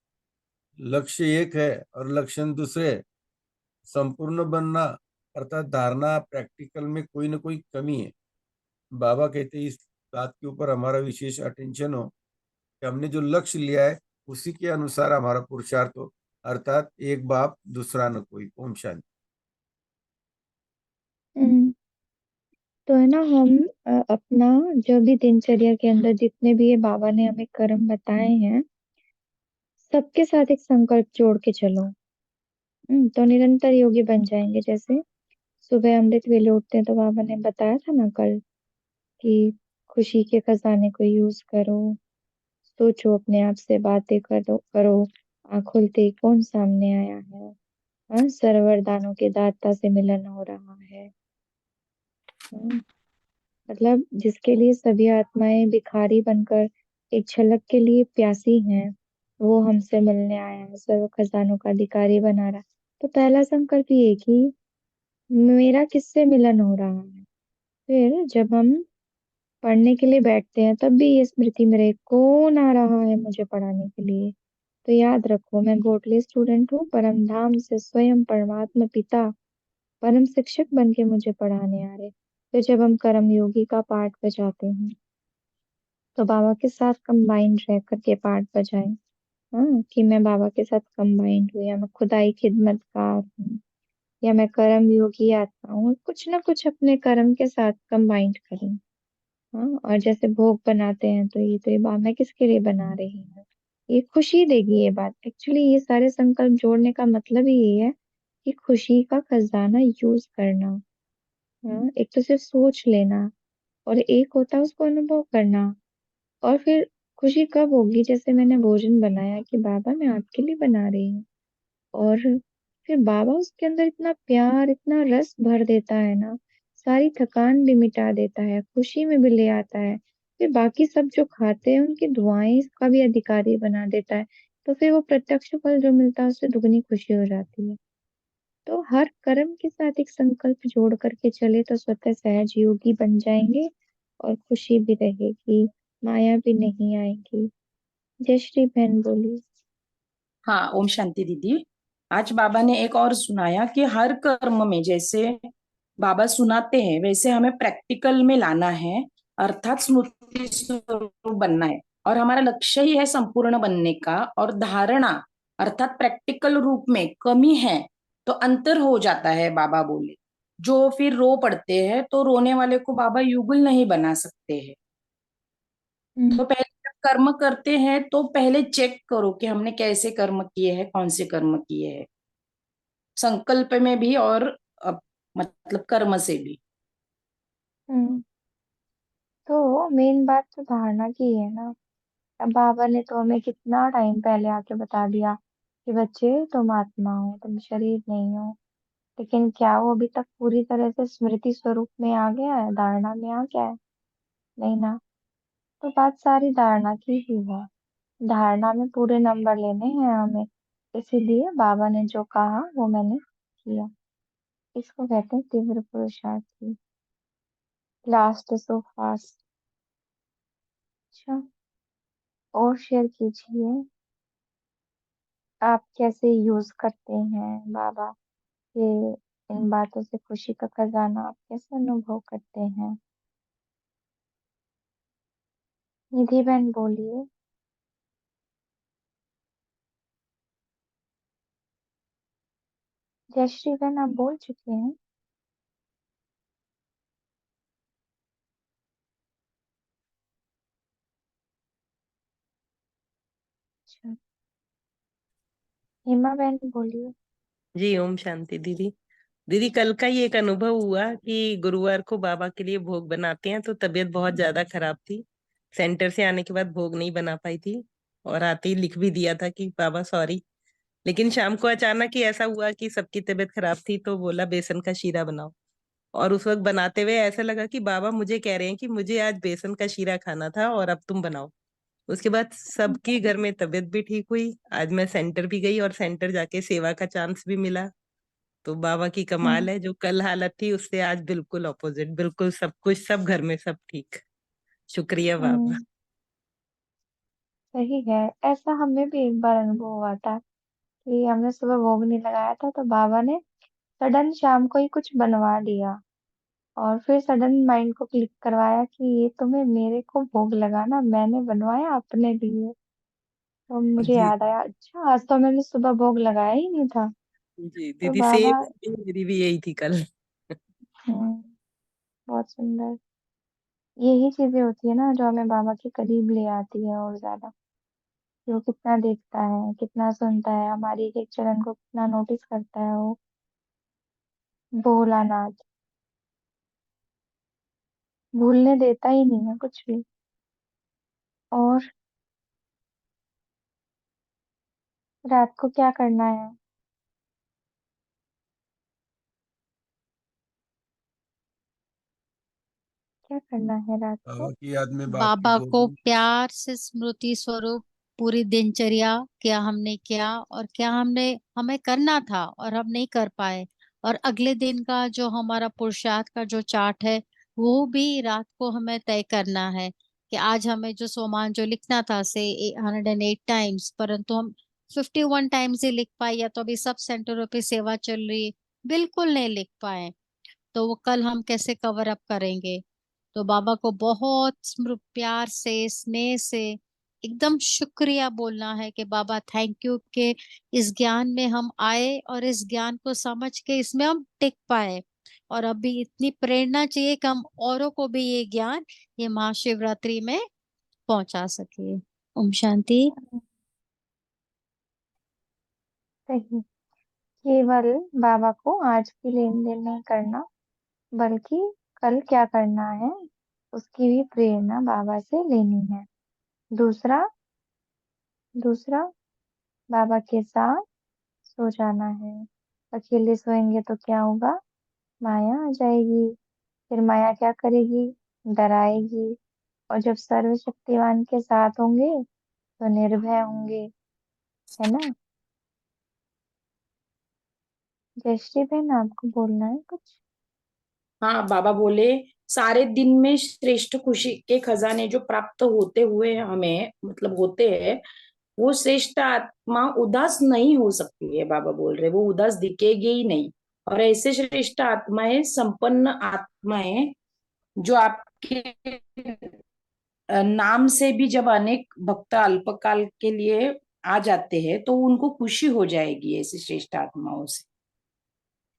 S5: लक्ष्य एक है और लक्षण दूसरे है। संपूर्ण बनना अर्थात धारणा प्रैक्टिकल में कोई ना कोई कमी है। बाबा कहते हैं इस बात के ऊपर हमारा विशेष अटेंशन हो कि हमने जो लक्ष्य लिया है उसी के अनुसार हमारा पुरुषार्थ हो, अर्थात एक बाप दूसरा न कोई। ओम शांति।
S1: हम्म, तो है ना हम अपना जो भी दिनचर्या के अंदर जितने भी ये बाबा ने हमें कर्म बताए हैं, सबके साथ एक संकल्प जोड़ के चलो। तो निरंतर योगी बन जाएंगे। जैसे सुबह अमृत वेले उठते हैं तो बाबा ने बताया था ना कल कि खुशी के खजाने को यूज करो। सोचो, अपने आप से बातें करो। आँख खुलते ही कौन सामने आया है। हाँ, सर्व वरदानों के दाता से मिलन हो रहा है। हाँ, मतलब जिसके लिए सभी आत्माएं भिखारी बनकर एक झलक के लिए प्यासी हैं, वो हमसे मिलने आया है, सर्व खजानों का अधिकारी बना रहा है। तो पहला संकल्प ये है कि मेरा किससे मिलन हो रहा है। फिर जब हम पढ़ने के लिए बैठते हैं तब भी ये स्मृति में रहे, कौन आ रहा है मुझे पढ़ाने के लिए। तो याद रखो, मैं गोटले स्टूडेंट हूँ, परम धाम से स्वयं परमात्मा पिता परम शिक्षक बन के मुझे पढ़ाने आ रहे। तो जब हम कर्म योगी का पाठ बजाते हैं तो बाबा के साथ कंबाइंड रह करके पाठ बजाएं। हाँ, कि मैं बाबा के साथ कंबाइंड हूँ, या मैं खुदाई खिदमतकार हूँ, या मैं कर्म योगी आत्मा हूँ। कुछ ना कुछ अपने कर्म के साथ कंबाइंड करें। हाँ, और जैसे भोग बनाते हैं तो ये बात मैं किसके लिए बना रही हूँ, ये खुशी देगी ये बात। एक्चुअली ये सारे संकल्प जोड़ने का मतलब ही ये है कि खुशी का खजाना यूज करना। हाँ, एक तो सिर्फ सोच लेना, और एक होता है उसको अनुभव करना। और फिर खुशी कब होगी, जैसे मैंने भोजन बनाया कि बाबा मैं आपके लिए बना रही हूँ, और फिर बाबा उसके अंदर इतना प्यार इतना रस भर देता है ना, सारी थकान भी मिटा देता है, खुशी में भी ले आता है। फिर बाकी सब जो खाते हैं उनकी दुआएं का भी अधिकारी बना देता है। तो फिर वो प्रत्यक्ष फल जो मिलता है उससे दुगनी खुशी हो जाती है। तो हर कर्म के साथ एक संकल्प जोड़ करके चले तो स्वतः सहज योगी बन जाएंगे, और खुशी भी रहेगी, माया भी नहीं आएगी। जय श्री बहन बोली।
S6: हाँ ओम शांति दीदी। आज बाबा ने एक और सुनाया कि हर कर्म में जैसे बाबा सुनाते हैं वैसे हमें प्रैक्टिकल में लाना है, अर्थात स्मृति स्वरूप बनना है। और हमारा लक्ष्य ही है संपूर्ण बनने का। और धारणा अर्थात प्रैक्टिकल रूप में कमी है तो अंतर हो जाता है, बाबा बोले। जो फिर रो पड़ते हैं तो रोने वाले को बाबा युगल नहीं बना सकते हैं। तो पहले जब कर्म करते हैं तो पहले चेक करो कि हमने कैसे कर्म किए हैं, कौन से कर्म किए हैं, संकल्प में भी और मतलब कर्म से भी।
S1: हम्म। तो मेन बात तो धारणा की है ना। अब बाबा ने तो हमें कितना टाइम पहले आके बता दिया कि बच्चे तुम आत्मा हो, तुम शरीर नहीं हो। लेकिन क्या वो अभी तक पूरी तरह से स्मृति स्वरूप में आ गया है, धारणा में आ गया है? नहीं ना। तो बात सारी धारणा की ही है। धारणा में पूरे नंबर लेने हैं हमें। इसीलिए बाबा ने जो कहा वो मैंने किया। इसको कहते हैं तीव्र पुरुषार्थ। Last so fast. अच्छा, और शेयर कीजिए, आप कैसे यूज करते हैं बाबा के इन बातों से खुशी का खजाना, आप कैसे अनुभव करते हैं? निधि बहन बोलिए। जयश्री बहन आप बोल चुके हैं। अच्छा, हेमा बहन बोलिए।
S7: जी ओम शांति दीदी। दीदी कल का ही एक अनुभव हुआ कि गुरुवार को बाबा के लिए भोग बनाते हैं, तो तबीयत बहुत ज्यादा खराब थी। सेंटर से आने के बाद भोग नहीं बना पाई थी, और आते ही लिख भी दिया था कि बाबा सॉरी। लेकिन शाम को अचानक ही ऐसा हुआ कि सबकी तबीयत खराब थी, तो बोला बेसन का शीरा बनाओ। और उस वक्त बनाते हुए ऐसा लगा कि बाबा मुझे कह रहे हैं कि मुझे आज बेसन का शीरा खाना था और अब तुम बनाओ। उसके बाद सबकी घर में तबीयत भी ठीक हुई। आज मैं सेंटर भी गई और सेंटर जाके सेवा का चांस भी मिला। तो बाबा की कमाल
S1: हम्म।
S7: है, जो कल हालत थी उससे आज बिल्कुल ऑपोजिट, बिल्कुल सब कुछ, सब घर में सब ठीक। शुक्रिया बाबा।
S1: हम्म, सही है। ऐसा हमें भी एक बार अनुभव हुआ था कि हमने सुबह भोग नहीं लगाया था, तो बाबा ने सडन शाम को ही कुछ बनवा दिया। और फिर सडन माइंड को क्लिक करवाया कि ये तुम्हें मेरे को भोग लगाना, मैंने बनवाया अपने लिए। तो मुझे
S7: जी
S1: याद आया, अच्छा आज तो मैंने सुबह भोग लगाया ही नहीं था।
S7: जी
S1: तो
S7: दीदी,
S1: बाबा।
S7: सेम मेरी भी यही थी कल।
S1: हम्म, बहुत सुंदर। यही चीजें होती है ना जो हमें बाबा के करीब ले आती है और ज्यादा। कि वो कितना देखता है, कितना सुनता है, हमारी एक एक चलन को कितना नोटिस करता है वो। भोलानाथ भूलने देता ही नहीं है कुछ भी। और रात को क्या करना है? क्या करना है रात
S5: बाबा
S1: को?
S5: की याद में बाप की
S8: बाबा को
S5: गोद।
S8: प्यार से स्मृति स्वरूप पूरी दिनचर्या, क्या हमने किया और क्या हमने हमें करना था और हम नहीं कर पाए, और अगले दिन का जो हमारा पुरुषार्थ का जो चार्ट है वो भी रात को हमें तय करना है कि आज हमें जो सोमान जो लिखना था से 108 टाइम्स, परंतु हम 51 टाइम्स ही लिख पाए, या तो अभी सब सेंटरों पे सेवा चल रही है, बिल्कुल नहीं लिख पाए। तो वो कल हम कैसे कवर अप करेंगे? तो बाबा को बहुत प्यार से स्नेह से एकदम शुक्रिया बोलना है कि बाबा थैंक यू के इस ज्ञान में हम आए और इस ज्ञान को समझ के इसमें हम टिक पाए। और अभी इतनी प्रेरणा चाहिए कि हम औरों को भी ये ज्ञान ये महाशिवरात्रि में पहुंचा सके। ओम शांति।
S1: सही। केवल बाबा को आज की लेन देन नहीं करना, बल्कि कल क्या करना है उसकी भी प्रेरणा बाबा से लेनी है। दूसरा दूसरा बाबा के साथ सो जाना है। अकेले सोएंगे तो क्या होगा? माया आ जाएगी। फिर माया क्या करेगी? डराएगी। और जब सर्वशक्तिमान के साथ होंगे तो निर्भय होंगे, है ना? जयश्री बहन आपको बोलना है कुछ?
S6: हाँ, बाबा बोले सारे दिन में श्रेष्ठ खुशी के खजाने जो प्राप्त होते हुए हमें मतलब होते हैं, वो श्रेष्ठ आत्मा उदास नहीं हो सकती है। बाबा बोल रहे वो उदास दिखेगी ही नहीं। और ऐसे श्रेष्ठ आत्माएं, संपन्न आत्माएं जो आपके नाम से भी जब अनेक भक्त अल्पकाल के लिए आ जाते हैं तो उनको खुशी हो जाएगी ऐसी श्रेष्ठ आत्माओं से।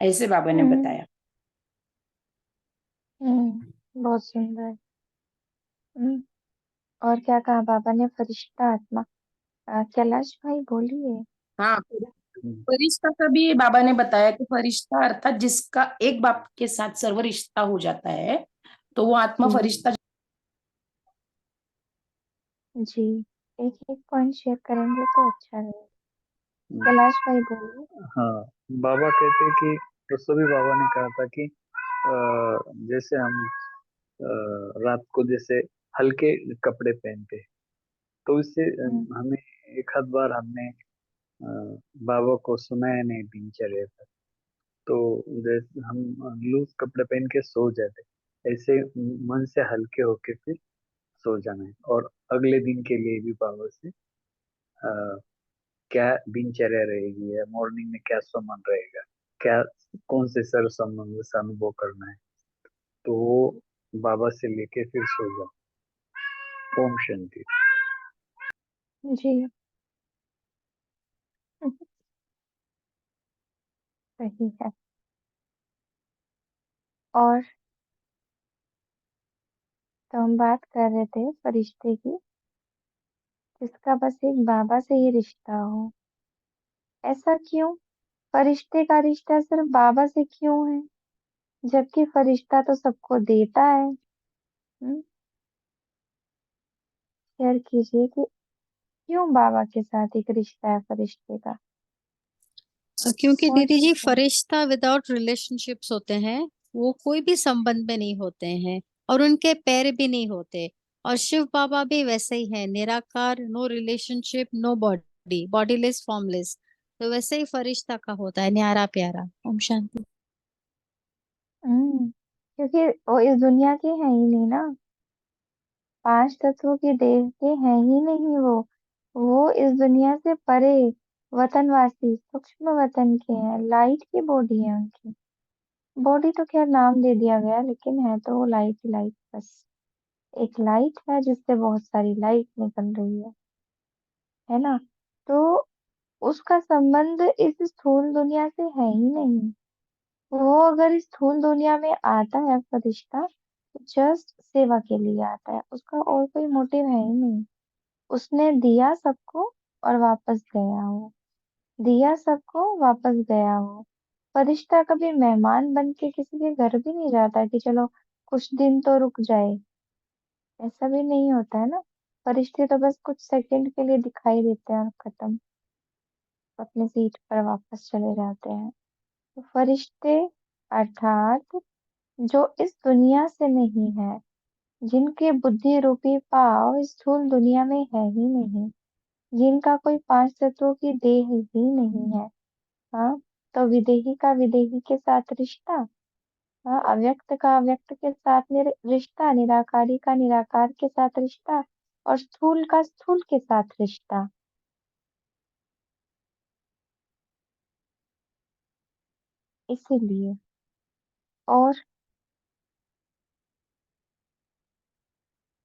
S6: ऐसे बाबा ने
S1: हम्म
S6: बताया।
S1: बहुत सुंदर। हम्म और क्या कहा बाबा ने? फरिश्ता आत्मा। कैलाश भाई बोलिए।
S6: हाँ, फरिश्ता का भी बाबा ने बताया कि फरिश्ता अर्थात जिसका एक बाप के साथ सर्व रिश्ता हो जाता है, तो वो आत्मा
S1: जी
S6: फरिश्ता।
S1: जी, एक एक पॉइंट शेयर करेंगे तो अच्छा रहेगा। कैलाश भाई बोलिए।
S9: हाँ, बाबा कहते कि तो सभी बाबा ने कहा था कि जैसे हम रात को जैसे हल्के कपड़े पहनते हैं, तो इससे
S1: हम्म
S9: हमें एक आध बार हमने बाबा को सुनाया नहीं दिनचर्या का, तो जैसे हम लूज कपड़े पहन के सो जाते, ऐसे मन से हल्के होके फिर सो जाना है। और अगले दिन के लिए भी बाबा से क्या दिनचर्या रहेगी, या मॉर्निंग में क्या सामान रहेगा, क्या कौन से सर संबंध से अनुभव करना है, तो वो बाबा से लेके फिर सो जाओ। ओम शांति।
S1: जी सही है। और तो हम बात कर रहे थे फरिश्ते की, जिसका बस एक बाबा से ही रिश्ता हो। ऐसा क्यों? फरिश्ते का रिश्ता सिर्फ बाबा से क्यों है, जबकि फरिश्ता तो सबको देता है? शेयर कीजिए कि क्यों बाबा के साथ एक रिश्ता है फरिश्ते का।
S8: क्योंकि
S1: कौन
S8: दीदी जी
S1: शेयर करे?
S8: फरिश्ता विदाउट रिलेशनशिप्स होते हैं, वो कोई भी संबंध में नहीं होते हैं और उनके पैर भी नहीं होते। और शिव बाबा भी वैसे ही है, निराकार, no relationship, no body, bodiless, formless. तो वैसे ही फरिश्ता का होता है, न्यारा प्यारा। ओम शांति।
S1: क्योंकि वो इस दुनिया के हैं ही नहीं ना, पांच तत्वों के देह के हैं ही नहीं वो इस दुनिया से परे, वतनवासी, सूक्ष्म वतन के हैं, लाइट की बॉडी है उनकी। बॉडी तो खैर नाम दे दिया गया, लेकिन है तो वो लाइट ही लाइट, बस एक लाइट है जिससे बहुत सारी लाइट निकल रही है ना? तो उसका संबंध इस स्थूल दुनिया से है ही नहीं। वो अगर इस स्थूल दुनिया में आता है फरिश्ता, तो जस्ट सेवा के लिए आता है, उसका और कोई मोटिव है ही नहीं। उसने दिया सबको और वापस गया हो, दिया सबको वापस गया हो। फरिश्ता कभी मेहमान बन के किसी के घर भी नहीं जाता कि चलो कुछ दिन तो रुक जाए, ऐसा भी नहीं होता है ना। फरिश्ते तो बस कुछ सेकंड के लिए दिखाई देते हैं और खत्म, अपने सीट पर वापस चले जाते हैं। तो फरिश्ते अर्थात जो इस दुनिया से नहीं है, जिनके बुद्धि रूपी पाव इस स्थूल दुनिया में है ही नहीं, जिनका कोई पांच तत्वों की देह ही नहीं है। हाँ, तो विदेही का विदेही के साथ रिश्ता, हाँ, अव्यक्त का अव्यक्त के साथ रिश्ता, निराकारी का निराकार के साथ रिश्ता, और स्थूल का स्थूल के साथ रिश्ता। इसीलिए। और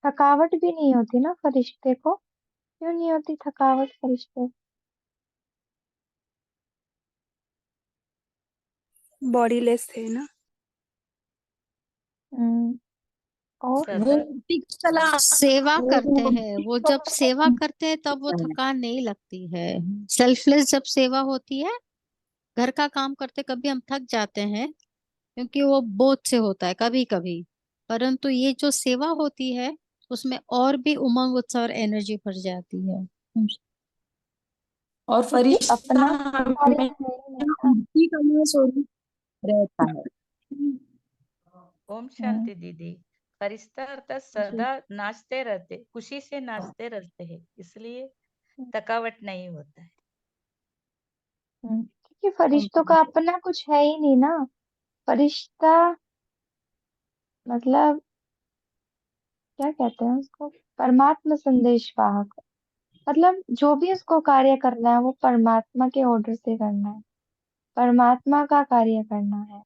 S1: थकावट भी नहीं होती ना फरिश्ते को? क्यों नहीं होती थकावट फरिश्ते?
S10: बॉडीलेस थे ना।
S1: हम्म और
S6: वो
S8: वो सेवा करते हैं, वो जब सेवा करते हैं तब वो
S6: है।
S8: थकान नहीं लगती है। सेल्फलेस जब सेवा होती है, घर का काम करते कभी हम थक जाते हैं, क्योंकि वो बोझ से होता है कभी कभी। परंतु ये जो सेवा होती है, उसमें और भी उमंग, उत्साह और एनर्जी भर जाती है।
S6: और
S1: क्योंकि
S6: फरिश्ता
S1: अपना कार्य
S6: हमें
S1: है ही नहीं ना।
S6: बुद्धि का स्वरूप रहता है।
S11: ओम
S1: हम्म
S11: शांति दीदी। फरिश्ता अर्थात
S1: जी
S11: सदा नाचते रहते, खुशी से नाचते रहते हैं, इसलिए
S1: हम्म,
S11: थकावट नहीं होता है।
S1: क्योंकि फरिश्तों का अपना कुछ है ही नहीं ना। फरिश्ता मतलब क्या कहते हैं उसको? परमात्मा संदेश वाहक। मतलब जो भी उसको कार्य करना है वो परमात्मा के ऑर्डर से करना है, परमात्मा का कार्य करना है।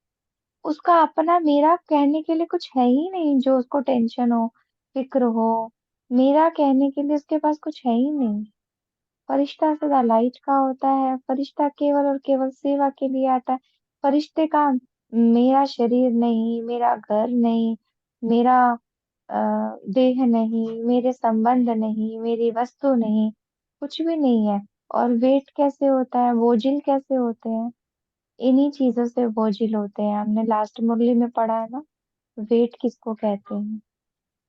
S1: उसका अपना मेरा कहने के लिए कुछ है ही नहीं, जो उसको टेंशन हो, फिक्र हो। मेरा कहने के लिए उसके पास कुछ है ही नहीं। फरिश्ता सदा लाइट का होता है, फरिश्ता केवल और केवल सेवा के लिए आता है। फरिश्ते का मेरा शरीर नहीं, मेरा घर नहीं, मेरा देह नहीं, मेरे संबंध नहीं, मेरी वस्तु नहीं, कुछ भी नहीं है। और वेट कैसे होता है, बोझिल कैसे होते हैं? इन्हीं चीजों से बोझिल होते हैं। हमने लास्ट मुरली में पढ़ा है ना, वेट किसको कहते हैं।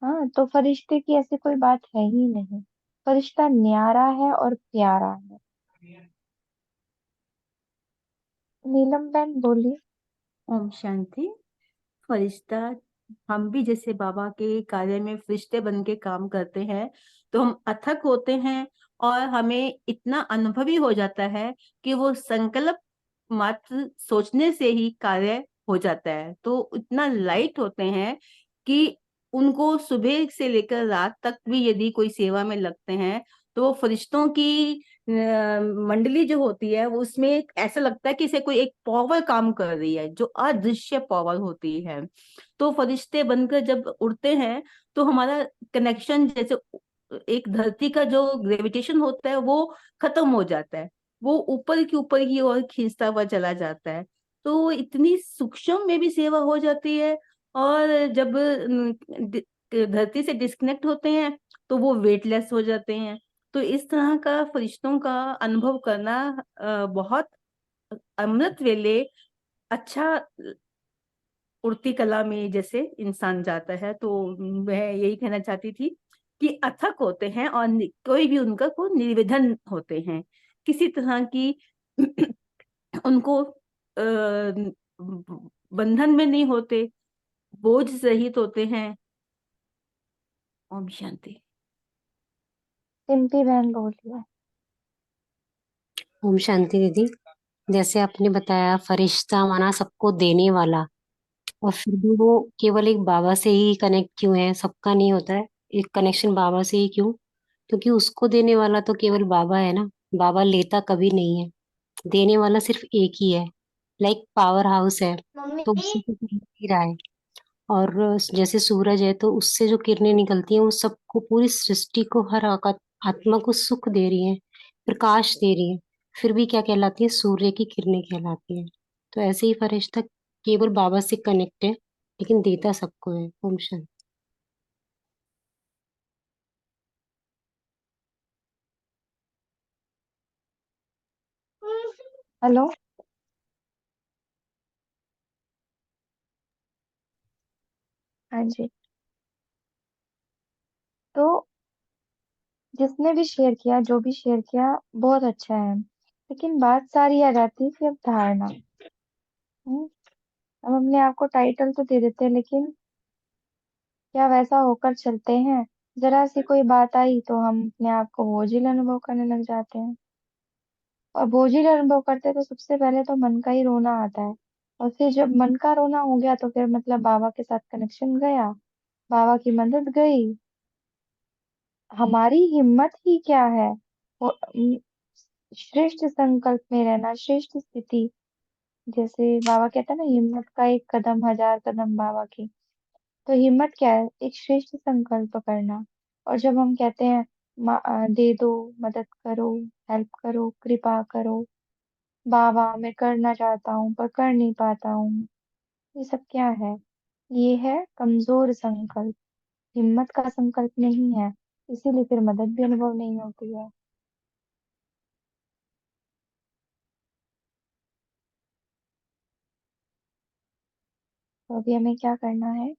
S1: हाँ, तो फरिश्ते की ऐसी कोई बात है ही नहीं। फरिश्ता न्यारा है और प्यारा है। नीलम बहन बोली।
S11: ओम शांति। फरिश्ता, हम भी जैसे बाबा के कार्य में फरिश्ते बन के काम करते हैं, तो हम अथक होते हैं और हमें इतना अनुभवी हो जाता है कि वो संकल्प मात्र सोचने से ही कार्य हो जाता है। तो इतना लाइट होते हैं कि उनको सुबह से लेकर रात तक भी यदि कोई सेवा में लगते हैं, तो वो फरिश्तों की मंडली जो होती है, वो उसमें ऐसा लगता है कि इसे कोई एक पावर काम कर रही है, जो अदृश्य पावर होती है। तो फरिश्ते बनकर जब उड़ते हैं, तो हमारा कनेक्शन जैसे एक धरती का जो ग्रेविटेशन होता है वो खत्म हो जाता है, वो ऊपर की ओर खींचता हुआ चला जाता है। तो इतनी सूक्ष्म में भी सेवा हो जाती है। और जब धरती से डिस्कनेक्ट होते हैं, तो वो वेटलेस हो जाते हैं। तो इस तरह का फरिश्तों का अनुभव करना बहुत अमृत वेले अच्छा उड़ती कला में जैसे इंसान जाता है। तो मैं यही कहना चाहती थी कि अथक होते हैं और कोई भी उनका को निर्विघ्न होते हैं, किसी तरह की उनको बंधन में नहीं होते, बोझ रहित होते हैं। ओम शांति।
S1: सिंपी बहन बोली है।
S12: ओम शांति दीदी। जैसे आपने बताया फरिश्ता माना सबको देने वाला, और फिर भी वो केवल एक बाबा से ही कनेक्ट क्यों है, सबका नहीं होता है एक कनेक्शन बाबा से ही क्यों? क्योंकि उसको देने वाला तो केवल बाबा है ना, बाबा लेता कभी नहीं है, देने वाला सिर्फ एक ही है। लाइक पावर हाउस है, तो उससे तो कुछ हो ही रहा है। और जैसे सूरज है, तो उससे जो किरणें निकलती हैं वो सबको, पूरी सृष्टि को, हर आत्मा को सुख दे रही है, प्रकाश दे रही है। फिर भी क्या कहलाती है? सूर्य की किरणें कहलाती है। तो ऐसे ही फरिश्ता केवल बाबा से कनेक्ट है, लेकिन देता सबको है। ओम शांति।
S1: हेलो। हाँ जी। तो जिसने भी शेयर किया, जो भी शेयर किया, बहुत अच्छा है। लेकिन बात सारी आ जाती है कि अब धारणा। हम्म, अब हमने आपको टाइटल तो दे देते हैं, लेकिन क्या वैसा होकर चलते हैं? जरा सी कोई बात आई तो हम अपने आप को बोझिल अनुभव करने लग जाते हैं। और बोझिल अनुभव करते हैं तो सबसे पहले तो मन का ही रोना आता है। और फिर जब मन का रोना हो गया तो फिर मतलब बाबा के साथ कनेक्शन गया, बाबा की मदद गई। हमारी हिम्मत ही क्या है? वो, श्रेष्ठ संकल्प में रहना, श्रेष्ठ स्थिति। जैसे बाबा कहता है ना, हिम्मत का एक कदम हजार कदम बाबा की। तो हिम्मत क्या है? एक श्रेष्ठ संकल्प करना। और जब हम कहते हैं दे दो, मदद करो, हेल्प करो, कृपा करो, बाबा मैं करना चाहता हूँ पर कर नहीं पाता हूँ, ये सब क्या है? ये है कमजोर संकल्प, हिम्मत का संकल्प नहीं है। इसीलिए फिर मदद भी अनुभव नहीं होती है। तो अभी हमें क्या करना है?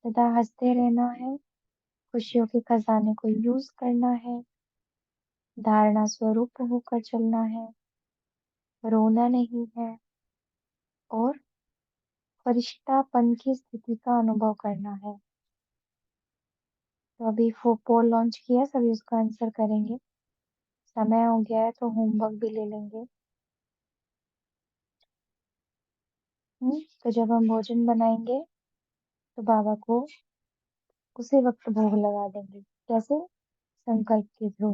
S1: सदा हंसते रहना है, खुशियों के खजाने को यूज करना है, धारणा स्वरूप होकर चलना है, रोना नहीं है, और फरिश्तापन की स्थिति का अनुभव करना है। तो अभी पोल लॉन्च किया, सभी उसका आंसर करेंगे। समय हो गया है तो होमवर्क भी ले लेंगे। तो जब हम भोजन बनाएंगे तो बाबा को उसी वक्त भोग लगा देंगे। कैसे? संकल्प के थ्रू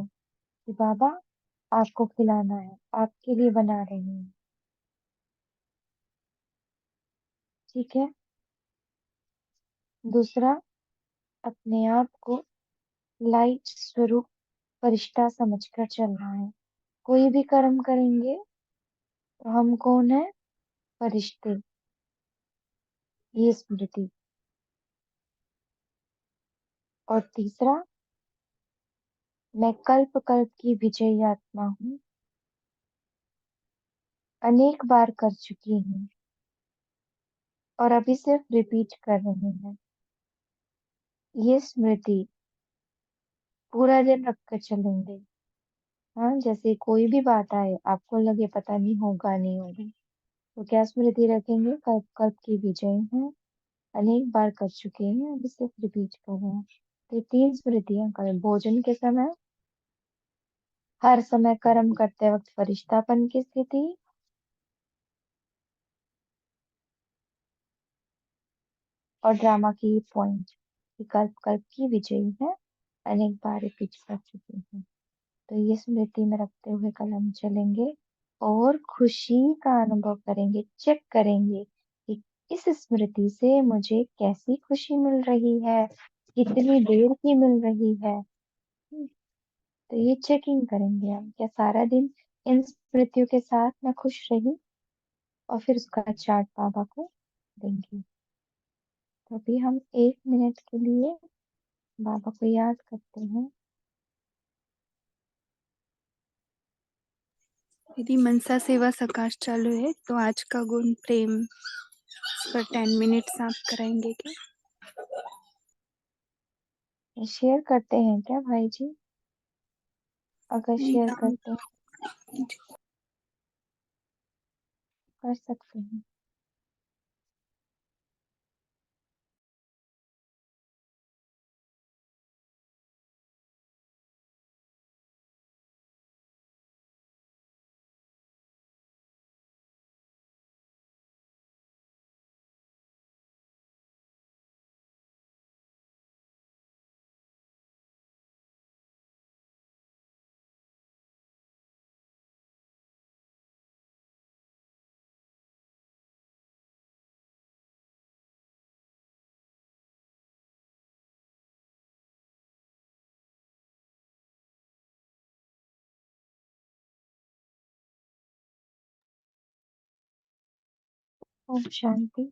S1: कि बाबा आपको खिलाना है, आपके लिए बना रही हूँ। ठीक है। दूसरा, अपने आप को लाइट स्वरूप फरिश्ता समझकर चलना है। कोई भी कर्म करेंगे तो हम कौन है? फरिश्ते, ये स्मृति। और तीसरा, मैं कल्प कल्प की विजयी आत्मा हूँ, अनेक बार कर चुकी हूँ और अभी सिर्फ रिपीट कर रही हैं। ये स्मृति पूरा दिन रख कर चलेंगे। हाँ, जैसे कोई भी बात आए, आपको लगे पता नहीं होगा नहीं होगा, तो क्या स्मृति रखेंगे? कल्प कल्प की विजयी हैं, अनेक बार कर चुके हैं, अभी सिर्फ रिपीट कर रहे हैं। तो ये 3 स्मृतियां करें। भोजन के समय, हर समय कर्म करते वक्त फरिश्तापन की स्थिति, और ड्रामा की पॉइंट कि कल्प कल्प की विजयी है, अनेक बार रिपीट कर चुकी है। तो ये स्मृति में रखते हुए कल हम चलेंगे और खुशी का अनुभव करेंगे, चेक करेंगे कि इस स्मृति से मुझे कैसी खुशी मिल रही है, कितनी देर की मिल रही है। तो ये चेकिंग करेंगे हम, क्या सारा दिन इन स्मृतियों के साथ मैं खुश रही, और फिर उसका चार्ट बाबा को देंगे। तो अभी हम 1 मिनट के लिए बाबा को याद करते हैं।
S10: दीदी मनसा सेवा सकाश चालू है, तो आज का गुण प्रेम पर 10 मिनट्स आप कराएंगे क्या?
S1: शेयर करते हैं क्या भाई जी? अगर
S10: नहीं,
S1: शेयर
S10: आप
S1: करते हैं कर सकते हैं। ओम शांति।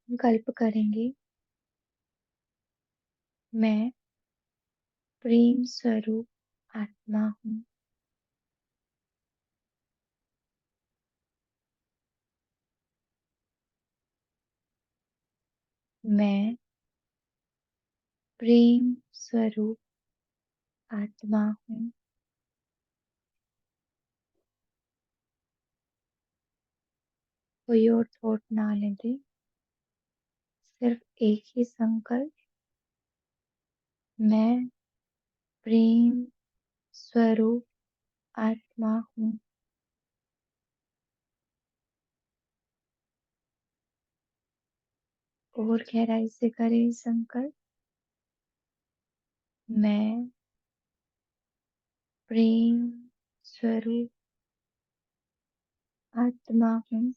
S1: संकल्प करेंगे, मैं प्रेम स्वरूप आत्मा हूँ। मैं प्रेम स्वरूप आत्मा हूँ। कोई और थॉट ना आने दे, सिर्फ एक ही संकल्प, मैं प्रेम स्वरूप आत्मा हूँ। और गहराई से करें संकल्प, मैं प्रेम स्वरूप आत्मा हूँ।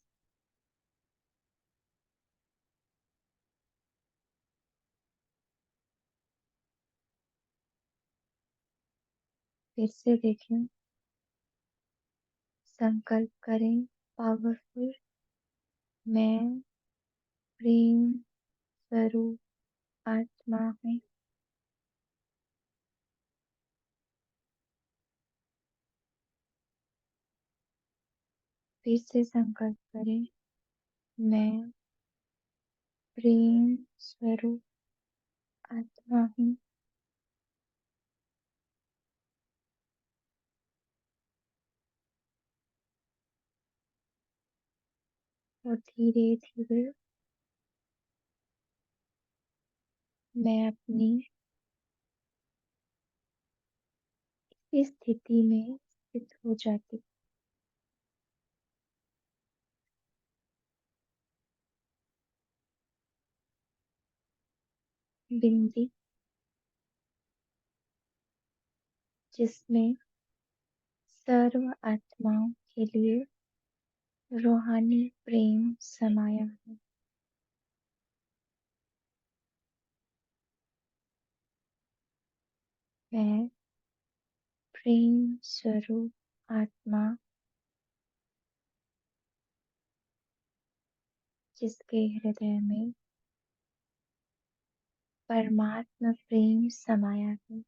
S1: फिर से देखें, संकल्प करें पावरफुल, मैं प्रेम स्वरूप आत्मा हूँ। फिर से संकल्प करें, मैं प्रेम स्वरूप आत्मा हूँ। और धीरे धीरे मैं अपनी इस स्थिति में स्थित हो जाती। बिंदी जिसमें सर्व आत्माओं के लिए रूहानी प्रेम समाया है। मैं प्रेम स्वरूप आत्मा जिसके हृदय में परमात्मा प्रेम समाया है,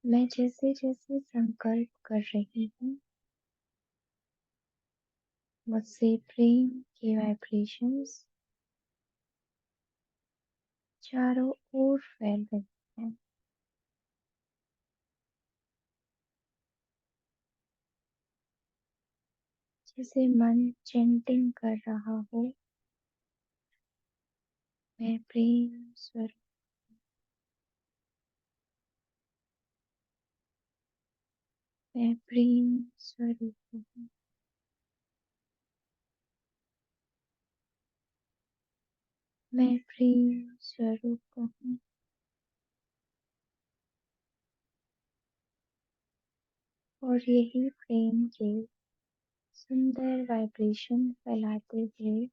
S1: मैं जैसे जैसे संकल्प कर रही हूँ मुझसे प्रेम के वाइब्रेशंस चारों ओर फैल रही हैं। जैसे मन चैंटिंग कर रहा हो, मैं प्रेम स्वरूप, मैं प्रेम स्वरूप हूँ, मैं प्रेम स्वरूप हूँ। और यही प्रेम के सुंदर वाइब्रेशन फैलाते हुए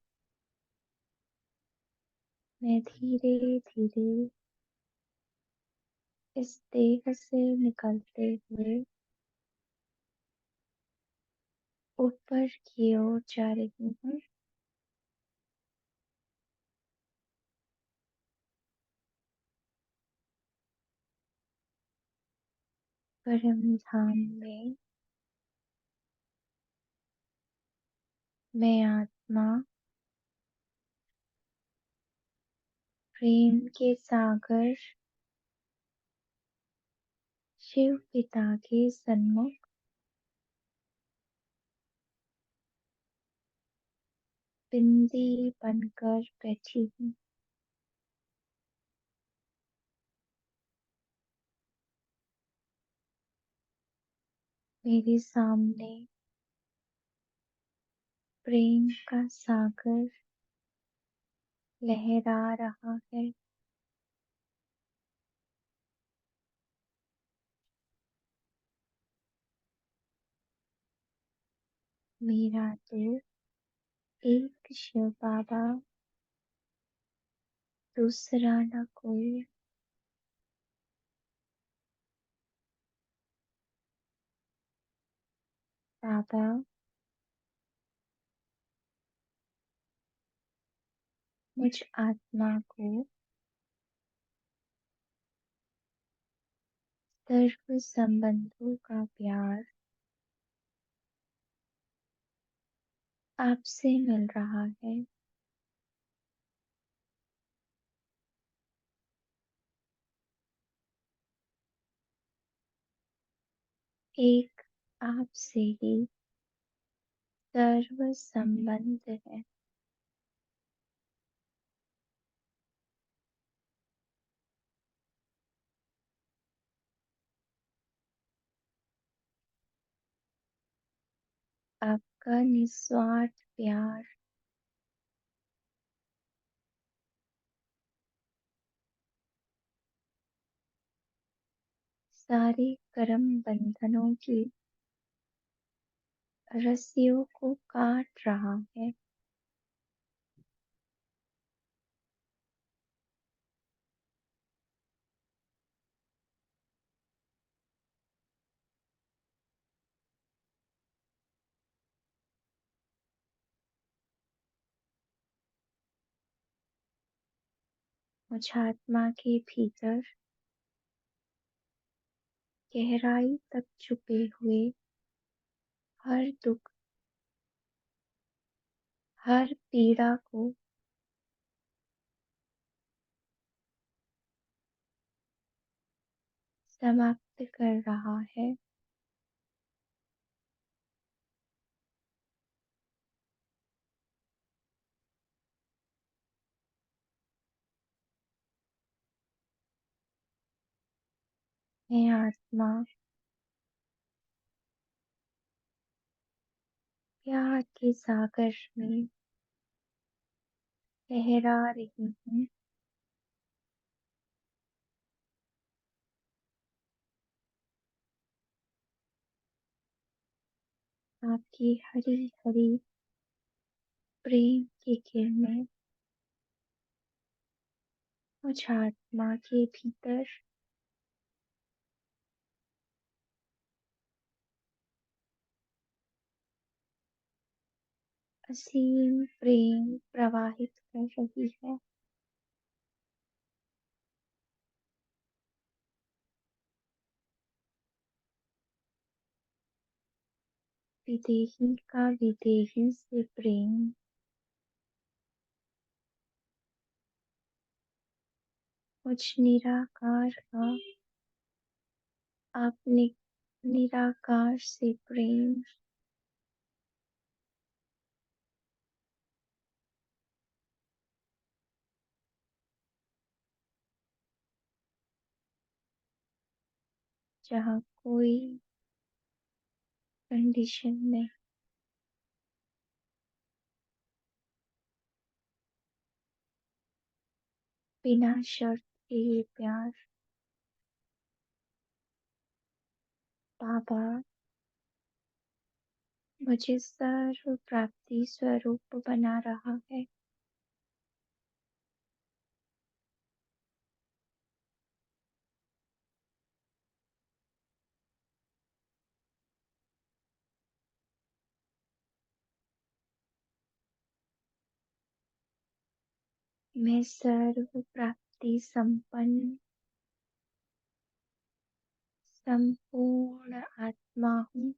S1: मैं धीरे धीरे इस देह से निकलते हुए ऊपर की ओर जा रही हूँ। परम धाम में मैं आत्मा प्रेम के सागर शिव पिता के सन्मुख बिंदी बनकर बैठी हूँ। मेरे सामने प्रेम का सागर लहरा रहा है। मेरा तो एक शिव बाबा, दूसरा न कोई। बाबा मुझ आत्मा को सर्व संबंधों का प्यार आपसे मिल रहा है। एक आपसे ही सर्व संबंध है। आपका निस्वार्थ प्यार सारे कर्म बंधनों की रस्सियों को काट रहा है। मुझ आत्मा के भीतर गहराई तक छुपे हुए हर दुख, हर पीड़ा को समाप्त कर रहा है। मैं आत्मा प्यार के सागर में लहरा रही हूँ। आपकी हरी हरी प्रेम की किरणें मुझ आत्मा के भीतर असीम प्रेम प्रवाहित कर रही है। विदेही का विदेही से प्रेम मुझ निराकार का आपने निराकार से प्रेम जहाँ कोई कंडीशन नहीं, बिना शर्त के ये प्यार बाबा मुझे सर्व प्राप्ति स्वरूप बना रहा है। मैं सर्व प्राप्ति संपन्न संपूर्ण आत्मा हूँ।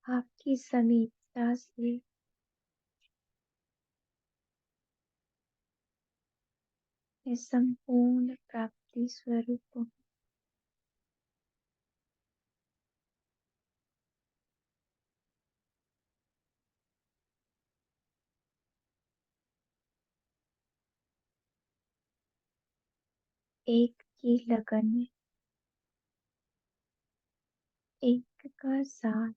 S1: आपकी समीपता से मैं संपूर्ण प्राप्ति स्वरूप हूँ। एक की लगन, एक का साथ,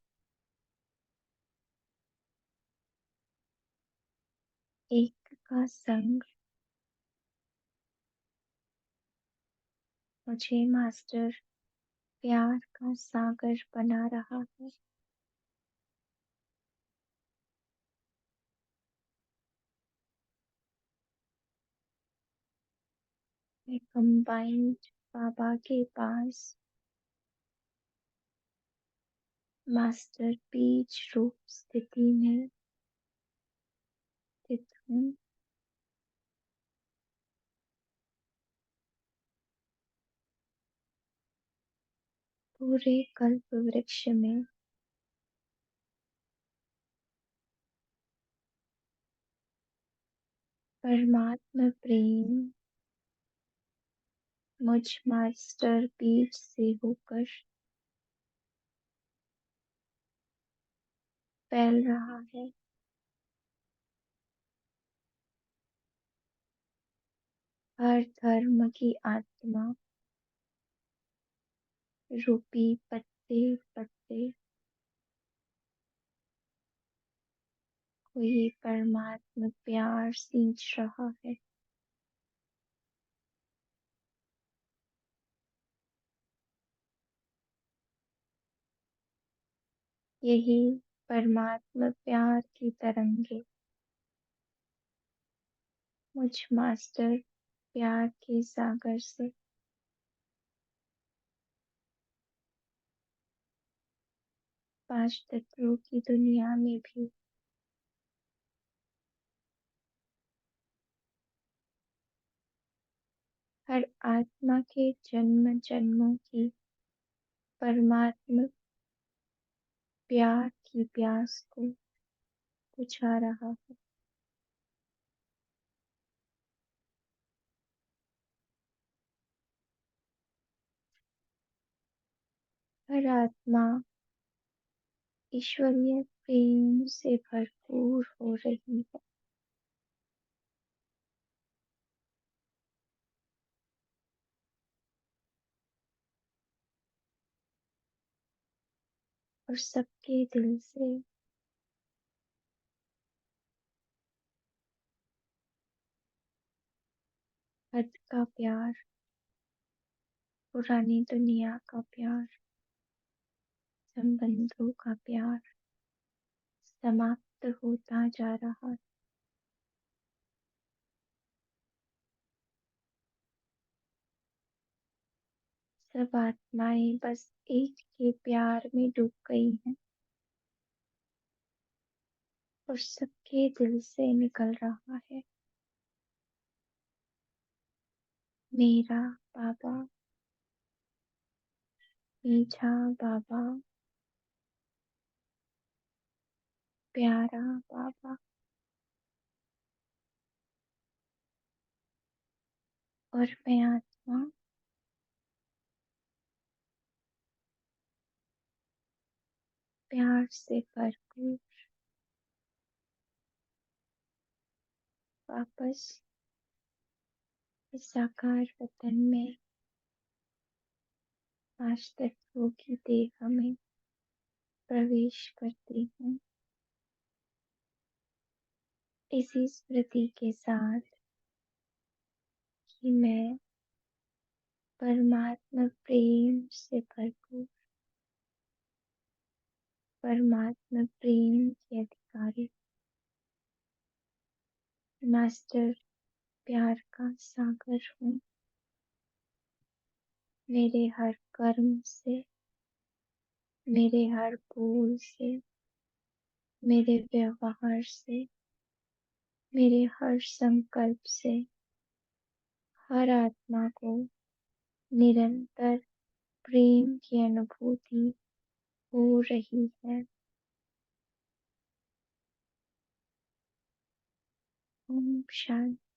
S1: एक का संग मुझे मास्टर प्यार का सागर बना रहा है। मैं कंबाइंड बाबा के पास मास्टर बीज रूप स्थिति में स्थित हूँ। पूरे कल्प वृक्ष में परमात्मा प्रेम मुझ मास्टर बीज से होकर फैल रहा है। हर धर्म की आत्मा रूपी पत्ते पत्ते को ये परमात्मा प्यार सींच रहा है। यही परमात्मा प्यार की तरंगे मुझ मास्टर प्यार के सागर से पांच तत्वों की दुनिया में भी हर आत्मा के जन्म जन्मों की परमात्मा प्यार की प्यास को बुझा रहा है। हर आत्मा ईश्वरीय प्रेम से भरपूर हो रही है। और सबके दिल से हद का प्यार पुरानी दुनिया का प्यार, संबंधों का प्यार समाप्त होता जा रहा है। सब आत्माएं बस एक के प्यार में डूब गई हैं और सबके दिल से निकल रहा है, मेरा बाबा, मीठा बाबा, प्यारा बाबा। और मैं आत्मा प्यार से भरपूर वापस इस साकार वतन में पांच तत्वों की देह में प्रवेश करती हूँ, इसी स्मृति के साथ कि मैं परमात्मा प्रेम से भरपूर, परमात्मा प्रेम की अधिकारी, मास्टर प्यार का सागर हूँ। मेरे हर कर्म से, मेरे हर बोल से, मेरे व्यवहार से, मेरे हर संकल्प से हर आत्मा को निरंतर प्रेम की अनुभूति हो रही है। ओम शांति।